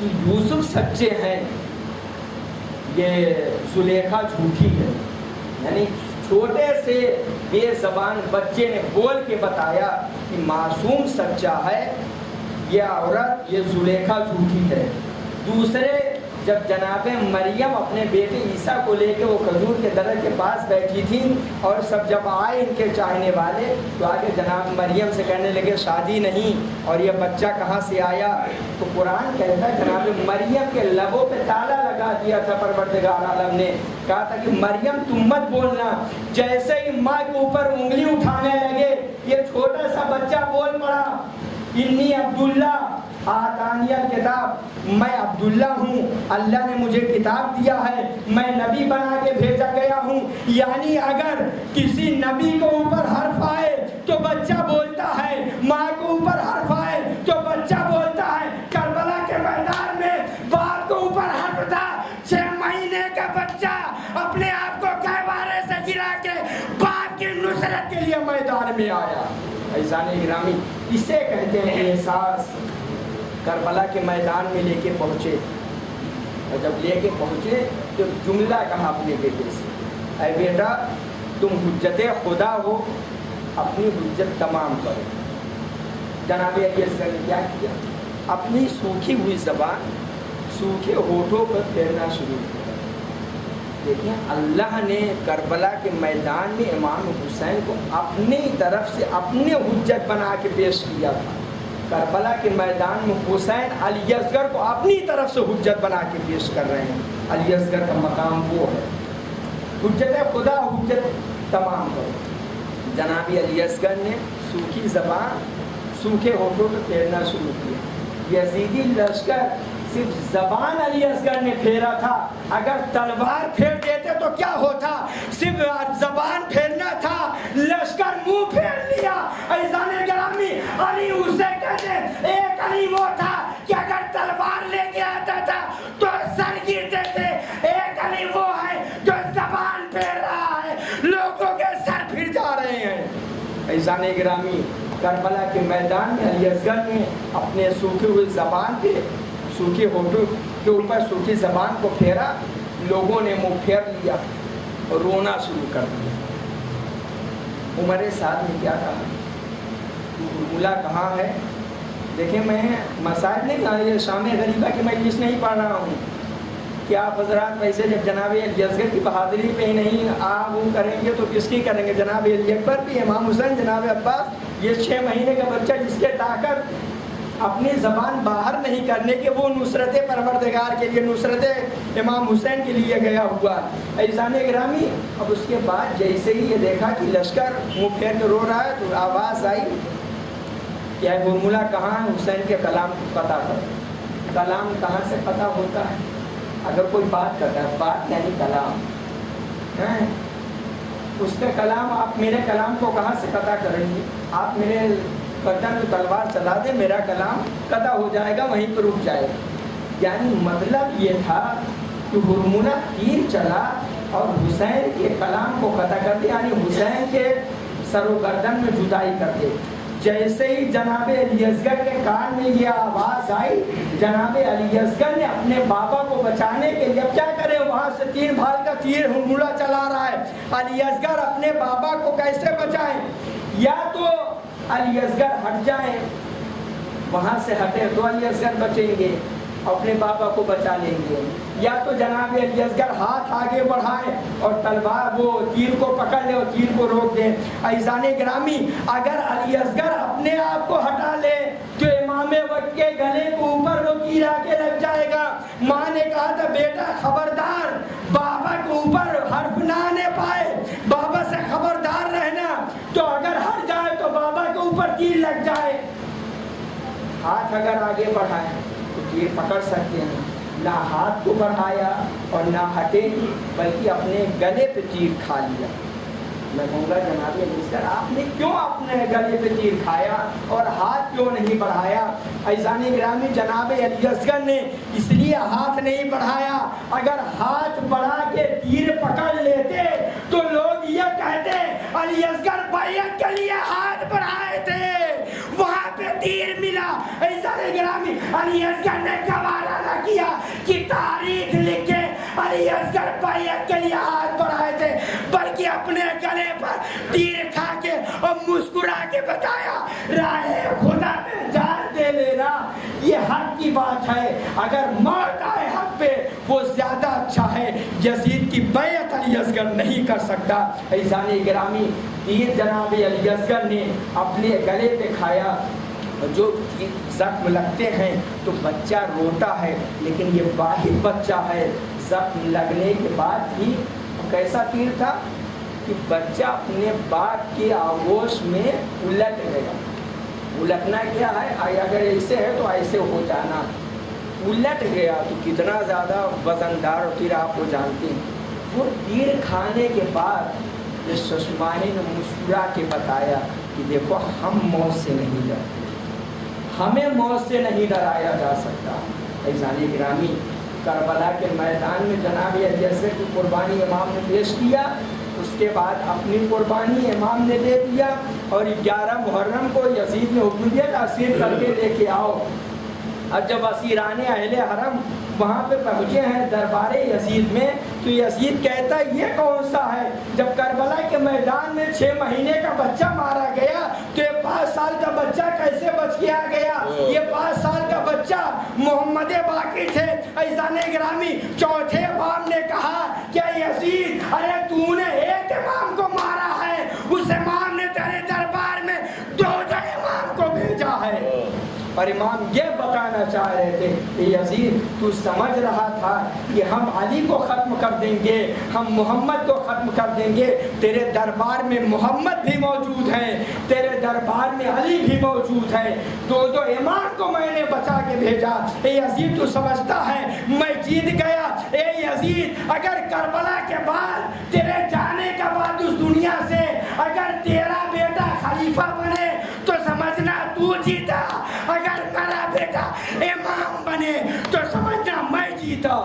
کہ یوسف سچے ہیں، یہ زلیخا جھوٹی ہے. یعنی چھوٹے سے بے زبان بچے نے بول کے بتایا کہ معصوم سچا ہے، یہ عورت یہ زلیخا جھوٹی ہے. دوسرے جب جناب مریم اپنے بیٹے عیسیٰ کو لے کے وہ کھجور کے درخت کے پاس بیٹھی تھیں اور سب جب آئے ان کے چاہنے والے تو آگے جناب مریم سے کہنے لگے شادی نہیں اور یہ بچہ کہاں سے آیا. تو قرآن کہتا ہے جناب مریم کے لبوں پہ تالا لگا دیا تھا پروردگار عالم نے. کہا تھا کہ مریم تم مت بولنا. جیسے ہی ماں کے اوپر انگلی اٹھانے لگے یہ چھوٹا سا بچہ بول پڑا انی عبداللہ آتانی الکتاب، میں عبداللہ ہوں، اللہ نے مجھے کتاب دیا ہے، میں نبی بنا کے بھیجا گیا ہوں. یعنی اگر کسی نبی کو اوپر حرف آئے تو بچہ بولتا ہے، ماں کو اوپر حرف آئے تو بچہ بولتا ہے. کربلا کے میدان میں باپ کو اوپر حرف تھا، 6 مہینے کا بچہ اپنے آپ کو گہوارے سے گرا کے باپ کی نصرت کے لیے میدان میں آیا. عزیزان گرامی، اسے کہتے ہیں احساس. کربلا کے میدان میں لے کے پہنچے اور جب لے کے پہنچے تو جملہ کہا اپنے بیٹے سے، اے بیٹا تم حجت خدا ہو، اپنی حجت تمام کرو. جناب علی اصغر نے کیا کیا؟ اپنی سوکھی ہوئی زبان سوکھے ہونٹوں پر پھیرنا شروع کیا. دیکھیں اللہ نے کربلا کے میدان میں امام حسین کو اپنی طرف سے اپنے حجت بنا کے پیش کیا تھا. کربلا کے میدان میں حسین علی اصغر کو اپنی طرف سے حجت بنا کے پیش کر رہے ہیں. علی اصغر کا مقام وہ ہے، حجت خدا حجت تمام کرو. جناب علی اصغر نے سوکھی زبان سوکھے ہونٹوں پہ پھیرنا شروع کیا. یزیدی لشکر صرف زبان علی اصغر نے پھیرا تھا، اگر تلوار پھیر دیتے تو کیا ہوتا؟ صرف زبان پھیرنا تھا، لشکر منہ پھیر لیا. عزیزان گرامی، علی اسے کہتے ایک علی وہ تھا کہ اگر تلوار لے کے آتا تھا تو سر گرتے تھے. ایک علی وہ ہے جو زبان پھیر رہا ہے، لوگوں کے سر پھر جا رہے ہیں. عزیزان گرامی، کربلا کے میدان میں علی اصغر نے اپنے سوکھی ہوئی زبان پہ سوکھی ہونٹوں کے اوپر سوکھی زبان کو پھیرا. لوگوں نے منہ پھیر لیا اور رونا شروع کر دیا. عمر سعد نے کیا کہا؟ ملا کہاں ہے؟ دیکھیں میں مسائل نہیں کہا، یہ شام غریبہ کی مجلس نہیں پڑھ رہا ہوں کہ آپ حضرات ویسے جب جناب علی اصغر کی بہادری پہ ہی نہیں آپ وہ کریں گے تو کس کی کریں گے؟ جناب علی اکبر بھی، امام حسین، جناب عباس، یہ 6 مہینے کا بچہ جس کے طاقت اپنی زبان باہر نہیں کرنے کے، وہ نصرت پروردگار کے لیے، نصرت امام حسین کے لیے گیا ہوا. عزیزان گرامی، اب اس کے بعد جیسے ہی یہ دیکھا کہ لشکر منہ پھیر کے رو رہا ہے تو آواز آئی کہ اے ہرملا کہاں ہے؟ حسین کے کلام پتہ کر. کلام کہاں سے پتہ ہوتا ہے؟ اگر کوئی بات کرتا ہے، بات یعنی کلام ہے، اس کا کلام، آپ میرے کلام کو کہاں سے قطع کریں گے؟ آپ میرے گردن میں تلوار چلا دے، میرا کلام قطع ہو جائے گا، وہیں پہ رک جائے گا. یعنی مطلب یہ تھا کہ ہرملا تیر چلا اور حسین کے کلام کو قطع کر دے، یعنی حسین کے سر و گردن میں جدائی کر دے. جیسے ہی جناب علی اصغر کے کان میں یہ آواز آئی، جناب علی اصغر نے اپنے بابا کو بچانے کے لیے کیا کرے؟ وہاں سے 3 بھال کا تیر ہرملا چلا رہا ہے. علی اصغر اپنے بابا کو کیسے بچائیں؟ یا تو علی اصغر ہٹ جائیں، وہاں سے ہٹے تو علی اصغر بچیں گے، اپنے بابا کو بچا لیں گے، یا تو جناب علی اصغر ہاتھ آگے بڑھائیں اور تلوار وہ تیر کو پکڑ لے اور تیر کو روک دیں. عزیزان گرامی، اگر علی اصغر اپنے آپ کو ہٹا لے تو امام وقت کے گلے کو اوپر وہ تیر آگے لگ جائے گا. ماں نے کہا تھا بیٹا خبردار، بابا کے اوپر حرف نہ آنے پائے، بابا سے خبردار رہنا، تو اگر ہٹ جائے تو بابا کے اوپر تیر لگ جائے. ہاتھ اگر آگے بڑھائے تو تیر پکڑ سکتے ہیں. نہ ہاتھ کو بڑھایا اور نہ ہٹے، بلکہ اپنے گلے پہ تیر کھا لیا. میں کہوں گا جناب علی اصغر آپ نے کیوں اپنے گلے پہ تیر کھایا اور ہاتھ کیوں نہیں بڑھایا؟ عزیزان گرامی، جناب علی اصغر نے اس لیے ہاتھ نہیں بڑھایا. اگر ہاتھ بڑھا کے تیر پکڑ لیتے تو لوگ یہ کہتے علی اصغر بیعت کے لیے ہاتھ بڑھائے تھے، وہاں پہ تیر ملا. عزیزان گرامی علی اصغر نے گوارا نہ کیا کہ تاریخ لکھ کے علی اصغر بیعت کے لیے ہاتھ بڑھائے تھے، بلکہ اپنے گلے پر تیر کھا کے اور مسکرا کے بتایا راہ خدا میں جان دے لینا یہ حق کی بات ہے. اگر موت آئے حق پہ وہ زیادہ اچھا ہے. یزید کی بیعت علی اصغر نہیں کر سکتا. عزیزان گرامی تیر جناب علی اصغر نے اپنے گلے پہ کھایا. جو زخم لگتے ہیں تو بچہ روتا ہے، لیکن یہ واحد بچہ ہے. زخم لگنے کے بعد بھی کیسا تیر تھا کہ بچہ اپنے باپ کی آغوش میں الٹ گیا. الٹنا کیا ہے؟ اگر ایسے ہے تو ایسے ہو جانا. الٹ گیا تو کتنا زیادہ وزندار تیر آپ کو جانتے ہیں. وہ تیر کھانے کے بعد یہ ششماہی نے مسکرا کے بتایا کہ دیکھو ہم موت سے نہیں ڈرتے، ہمیں موت سے نہیں ڈرایا جا سکتا. عزیزان گرامی کربلا کے میدان میں جناب علی اصغر کی قربانی امام نے پیش کیا. اس کے بعد اپنی قربانی امام نے دے دیا اور 11 محرم کو یزید نے حکم دیا کہ اسیر کر کے لے کے آؤ. اب جب اسیران اہل حرم وہاں پہ پہنچے ہیں دربار یزید میں تو یزید کہتا ہے یہ کون سا ہے؟ جب کربلا کے میدان میں 6 مہینے کا بچہ مارا گیا تو یہ 5 سال کا بچہ کیسے بچ کے آ گیا؟ یہ 5 سال کا بچہ محمد باقر تھے. عزیزان گرامی چوتھے امام نے کہا کہ یزید ارے تو نے ایک امام کو مارا ہے، اس امام نے تیرے دربار میں 2 امام کو بھیجا ہے. اور امام یہ بتانا چاہ رہے تھے کہ یزید تو سمجھ رہا تھا کہ ہم علی کو ختم کر دیں گے، ہم محمد کو ختم کر دیں گے. تیرے دربار میں محمد بھی موجود ہیں، تیرے دربار میں علی بھی موجود ہے. 2 امام کو میں نے بچا کے بھیجا. اے یزید تو سمجھتا ہے میں جیت گیا. اے یزید اگر کربلا کے بعد تیرے جانے کے بعد اس دنیا سے اگر تیرا بیٹا خلیفہ بنے تو سمجھنا تو جیتا، اگر میرا بیٹا امام بنے تو سمجھنا میں جیتا.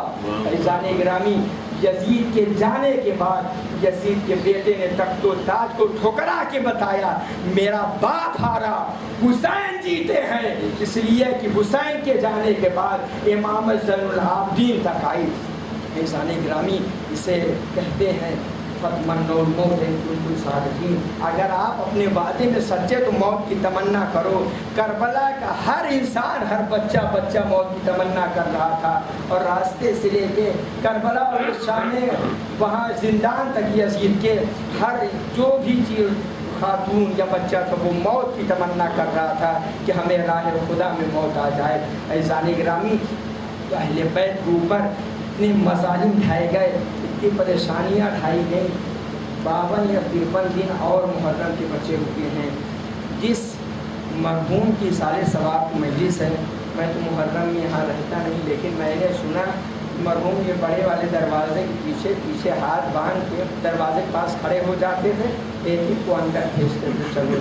عزیزان گرامی یزید کے جانے کے بعد یزید کے بیٹے نے تخت و تاج کو ٹھکرا کے بتایا میرا باپ ہارا، حسین جیتے ہیں. اس لیے کہ حسین کے جانے کے بعد امام زین العابدین تک آئی. عزیزان گرامی اسے کہتے ہیں اگر آپ اپنے وعدے میں سچے تو موت کی تمنا کرو. کربلا کا ہر انسان، ہر بچہ موت کی تمنا کر رہا تھا اور راستے سے لے کے کربلا اور شام وہاں زندان تک یزید کے ہر جو بھی چیز خاتون یا بچہ تھا وہ موت کی تمنا کر رہا تھا کہ ہمیں راہ خدا میں موت آ جائے. عزیزان گرامی اہل بیت کے اوپر اتنے مظالم ڈھائے گئے، اتنی پریشانیاں ڈھائی گئیں. 52 یا 53 دن اور محرم کے بچے ہوتے ہیں. جس مرحوم کی سال ثواب کی مجلس ہے، میں تو محرم میں یہاں رہتا نہیں، لیکن میں نے سنا مرحوم یہ بڑے والے دروازے کے پیچھے ہاتھ باندھ کے دروازے کے پاس کھڑے ہو جاتے تھے. ایک ہی کو اندر بھیجتے تھے. چلو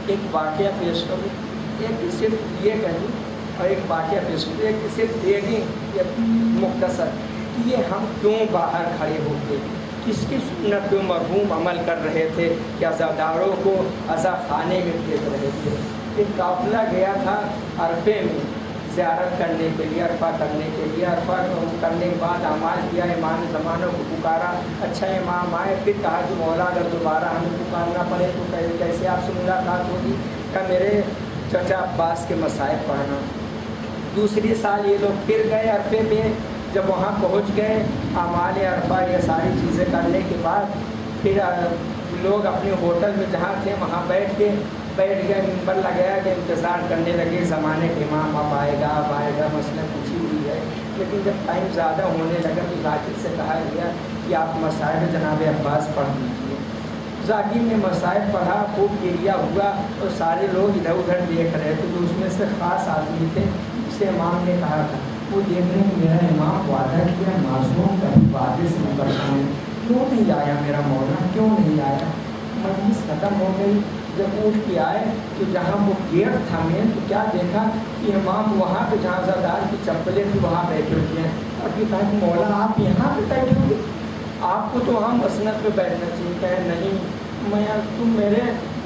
ایک واقعہ پیش کروں، ایک صرف یہ کہوں اور ایک واقعہ پیش کروں. ایک صرف یہ نہیں مختصر کہ یہ ہم کیوں باہر کھڑے ہوتے، کس کی سنت پہ مرحوم عمل کر رہے تھے کہ عزاداروں کو عزا خانے میں پھینک رہے تھے. ایک قافلہ گیا تھا عرفے میں زیارت کرنے کے لیے، عرفہ کرنے کے لیے. عرفہ کرنے کے بعد اعمال کیا، امام زمانوں کو پکارا. اچھا امام آئے، پھر کہا کہ مولا اگر دوبارہ ہمیں پکارنا پڑے تو کیسے آپ سے ملاقات ہوگی؟ کہ میرے چچا عباس کے مصائب پڑھنا. دوسری سال یہ لوگ پھر گئے عرفے پہ. جب وہاں پہنچ گئے اعمال عرفہ یہ ساری چیزیں کرنے کے بعد پھر لوگ اپنے ہوٹل میں جہاں تھے وہاں بیٹھ گئے. منبر لگایا کہ انتظار کرنے لگے زمانے کے امام اب آئے گا مسئلہ پوچھی ہوئی ہے. لیکن جب ٹائم زیادہ ہونے لگا تو ذاکر سے کہا گیا کہ آپ مصائب جناب عباس پڑھ لیجیے. ذاکر نے مصائب پڑھا، خوب گریا ہوا اور سارے لوگ ادھر ادھر دیکھ رہے تھے. تو اس میں سے خاص آدمی تھے جسے امام نے کہا تھا، وہ دیکھنے کہ میرا امام وعدہ کیا معصوم کا وعدے سے مقرر ہے، کیوں نہیں آیا میرا مولانا، کیوں نہیں آیا؟ مجلس ختم ہو گئی. جب اٹھ کے آئے تو جہاں وہ گیٹ تھا مین تو کیا دیکھا کہ امام وہاں پہ جہاں زادار کی چپلیں تھی وہاں بیٹھے ہوئے ہیں. ابھی کہا کہ مولا آپ یہاں پہ بیٹھے ہوئے، آپ کو تو وہاں مسند پہ بیٹھنا چاہیے. کہے نہیں، میں تم میرے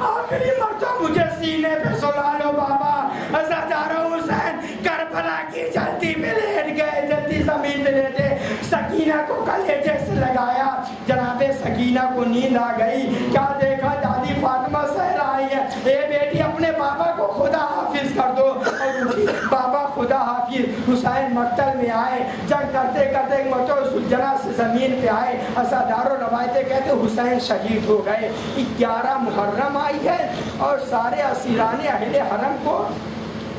آخری مرتبہ مجھے سینے پہ سلا لو بابا. عزادارو حسین کربلا کی جلدی میں لیٹ گئے, جلدی زمین پہ لیٹے, سکینہ کو کلیجے سے لگایا. جناب سکینہ کو نیند آ گئی. کیا دیکھا, دادی فاطمہ زہرا آئی ہے. اے بیٹی اپنے بابا کو خدا حافظ کر دو. اور اٹھی, بابا خدا حافظ. حسین مقتل میں آئے, جنگ کرتے کرتے ایک مرتبہ سجنا سے زمین پہ آئے. عزادارو روایتیں کہتے حسین شہید ہو گئے. 11 محرم آئی ہے اور سارے اسیران اہل حرم کو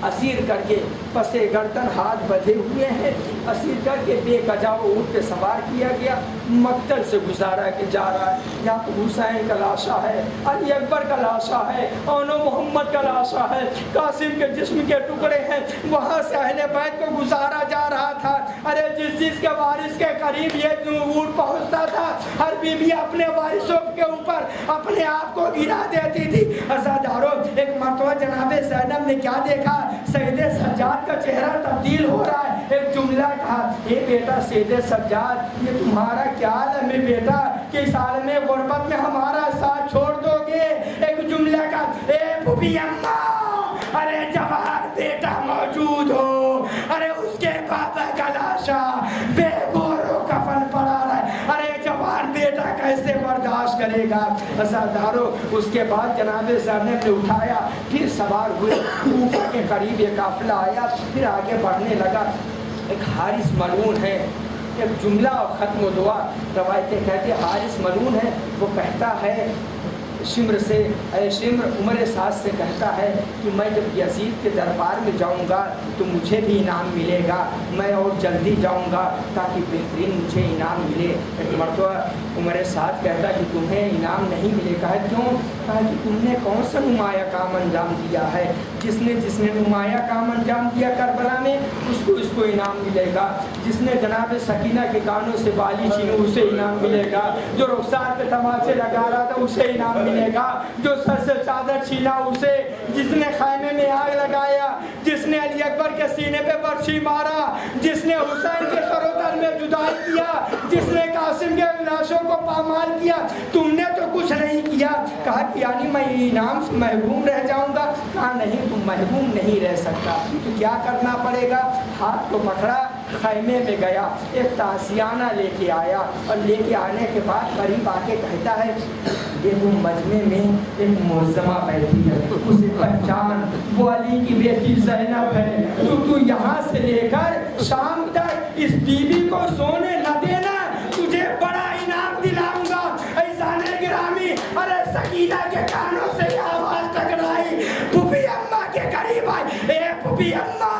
اسیر کر کے پسے گردن ہاتھ بدھے ہوئے ہیں, اسیر کر کے بے کجا اونٹ پہ سوار کیا گیا. مقتل سے گزارا کے جا رہا ہے. یہاں پہ حسین کا لاشا ہے, علی اکبر کا لاشا ہے, اونو محمد کا لاشا ہے, قاسم کے جسم کے ٹکڑے ہیں. وہاں سے اہل بیت کو گزارا جا رہا تھا. ارے جس کے وارث کے قریب یہ اونٹ پہنچتا تھا, ہر بیوی اپنے وارثوں کے اوپر اپنے آپ کو گرا دیتی تھی. عزادارو ایک مرتبہ جناب زینب نے کیا دیکھا, سید سجاد کا چہرہ تبدیل ہو رہا ہے. ایک جملہ کہا, اے بیٹا سید سجاد, یہ تمہارا کیا حال ہے میرے بیٹا کہ اس عالم غربت میں ہمارا ساتھ چھوڑ دو گے. ایک جملہ کہا, اے پھوپھی اماں, ارے جوان بیٹا موجود ہو, ارے اس کے بابا کا لاشا بے گور و کفن پڑا رہا ہے, ارے جوان بیٹا کیسے برداشت کرے گا. عزادارو اس کے بعد جناب زینب نے اٹھایا, پھر سوار ہوئے. کوفہ کے قریب ایک قافلہ آیا, پھر آگے بڑھنے لگا. ایک حارث ملعون ہے, ایک جملہ اور ختم و دعا. روایتیں کہتے حارث ملعون ہے, وہ کہتا ہے شمر سے, اے شمر, عمر سعد سے کہتا ہے کہ میں جب یزید کے دربار میں جاؤں گا تو مجھے بھی انعام ملے گا, میں اور جلدی جاؤں گا تاکہ بہترین مجھے انعام ملے. ایک مرتبہ عمر سعد کہتا کہ تمہیں انعام نہیں ملے گا. کیوں؟ کہا کہ تم نے کون سا نمایاں کام انجام دیا ہے, جس نے نمایاں کام انجام دیا کربلا میں اس کو انعام ملے گا. جس نے جناب سکینہ کے کانوں سے بالی چھینی اسے انعام ملے گا. جو رخسار پہ تماچے لگا رہا تھا اسے انعام ملے گا. جو سر سے چادر چھینا اسے, جس نے خیمے میں آگ لگایا, جس نے علی اکبر کے سینے پہ برچھی مارا, جس نے حسین کے سر و تن میں جدائی کیا, جس نے قاسم کے لاشوں کو پامال کیا, تم نے تو کچھ نہیں کیا. کہا کہ یعنی میں انعام سے محروم رہ جاؤں گا. کہا نہیں, تم محروم نہیں رہ سکتا. تو کیا کرنا پڑے گا؟ ہاتھ کو پکڑا, خیمے میں گیا, ایک تعزیانہ لے کے آیا, اور لے کے آنے کے بعد قریب آ کے کہتا ہے دیکھو مجمع میں ایک معظمہ بیٹھی ہے, اسے پہچان, وہ علی کی بیٹی زینب ہے. تو یہاں سے لے کر شام تک اس بیوی کو سونے نہ دینا, تجھے بڑا انعام دلاؤں گا. ایزان گرامی, ارے سکینہ کے کانوں سے یہ آواز ٹکرائی, پھوپھی اماں کے قریب آئی. اے پھوپھی اماں,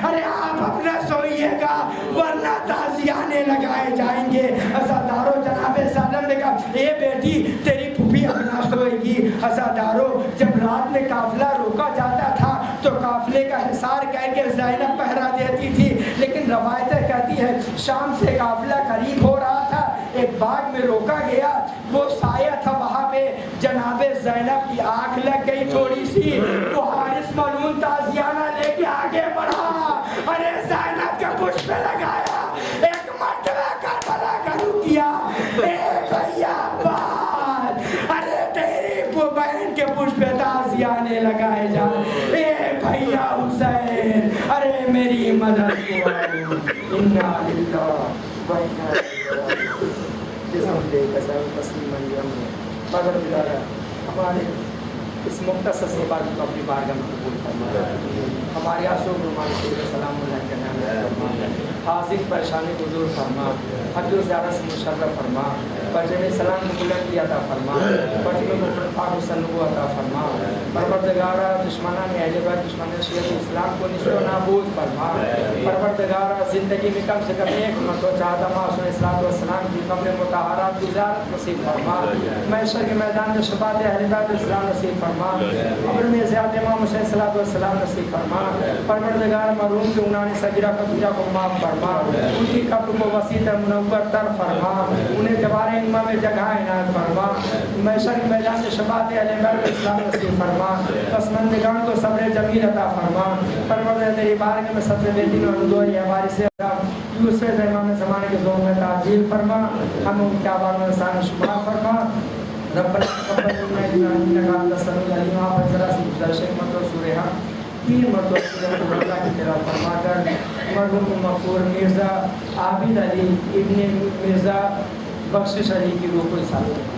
ارے آپ اپنا سوئیے گا ورنہ تعزیانے لگائے جائیں گے. عزادارو جناب سالم نے کہا, اے بیٹی تیری پھوپھی اپنا سوئے گی. عزادارو جب رات میں قافلہ روکا جاتا تھا تو قافلے کا حصار کر کے زینب پہرا دیتی تھی, لیکن روایتیں کہتی ہے شام سے قافلہ قریب ہو رہا تھا, ایک باغ میں روکا گیا, وہ سایہ تھا وہاں پہ. جناب زینب کی آنکھ لگ گئی تھوڑی سی, وہ حارث ملعون تعزیانہ لے کے آگے بڑھا, ارے زینب کے پشت پہ لگایا, ایک مرتبہ کربلا کا رخ کیا. اے بھیا عباس, ارے تیری بہن کے پشت پہ تعزیانے لگائے جا. اے بھیا حسین, ارے میری مدد کو آئے. انا للہ و انا الیہ راجعون. جسم دے قسم تسلیم الیم مگر بلارا ہمارے اس مختصر سے بات کو اپنی بارگاہ میں قبول فرما. ہمارے آسو رومان سے سلام اللہ کے نام فرما, حاضر پریشانی کو دور فرما, حد و زیادہ سے مشرف فرما, پرجم سلام کو بلند کی عطا فرما, پرجم مفرفاق حسن کو عطا فرما. پروردگارہ دشمنان اہل بیت, دشمنان شیعہ اسلام کو نصر و نابود فرما. پروردگارہ زندگی میں کم سے کم ایک مرتبہ چاہتا معصوم اسلام و السلام کی قبر مطہرات گزارت نصیب فرما. محشر کے میدان میں شفاعت اہل بیت اسلام نصیب فرما. قبر میں زیادہ امام حسین صلی اللہ علیہ وسلم نصیب فرما. پروردگار مرحوم کے گناہ صغیرہ کبیرہ کو معاف فرما, ان کی قبر کو وسیع تر منور تر فرما, انہیں جوار علمہ میں جگہ عنایت فرما. محشر کے میدان میں شفاعت اہل بیت اسلام نصیب فرما. پسماندگان کو صبر جمیل عطا فرما. پروردگار تیری بارگاہ میں سب سے بہترین اور دو یہ وارث یوسف امام زمانے کے زور میں تعجیل فرما. ہم ان کے آباد میں انسان شمار فرما. ربنا تقبل منا انك انت السميع العلیم. آپ ذرا سی گزارش ہے مرتبہ سورہ 3 مرتبہ سورہ اللہ کی طرف فرما کر مرحوم مغفور مرزا عابد علی ابن مرزا بخشش علی کی روح کو احسان کریں.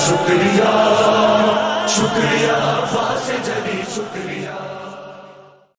شکریہ شکریہ فاسے جلی شکریہ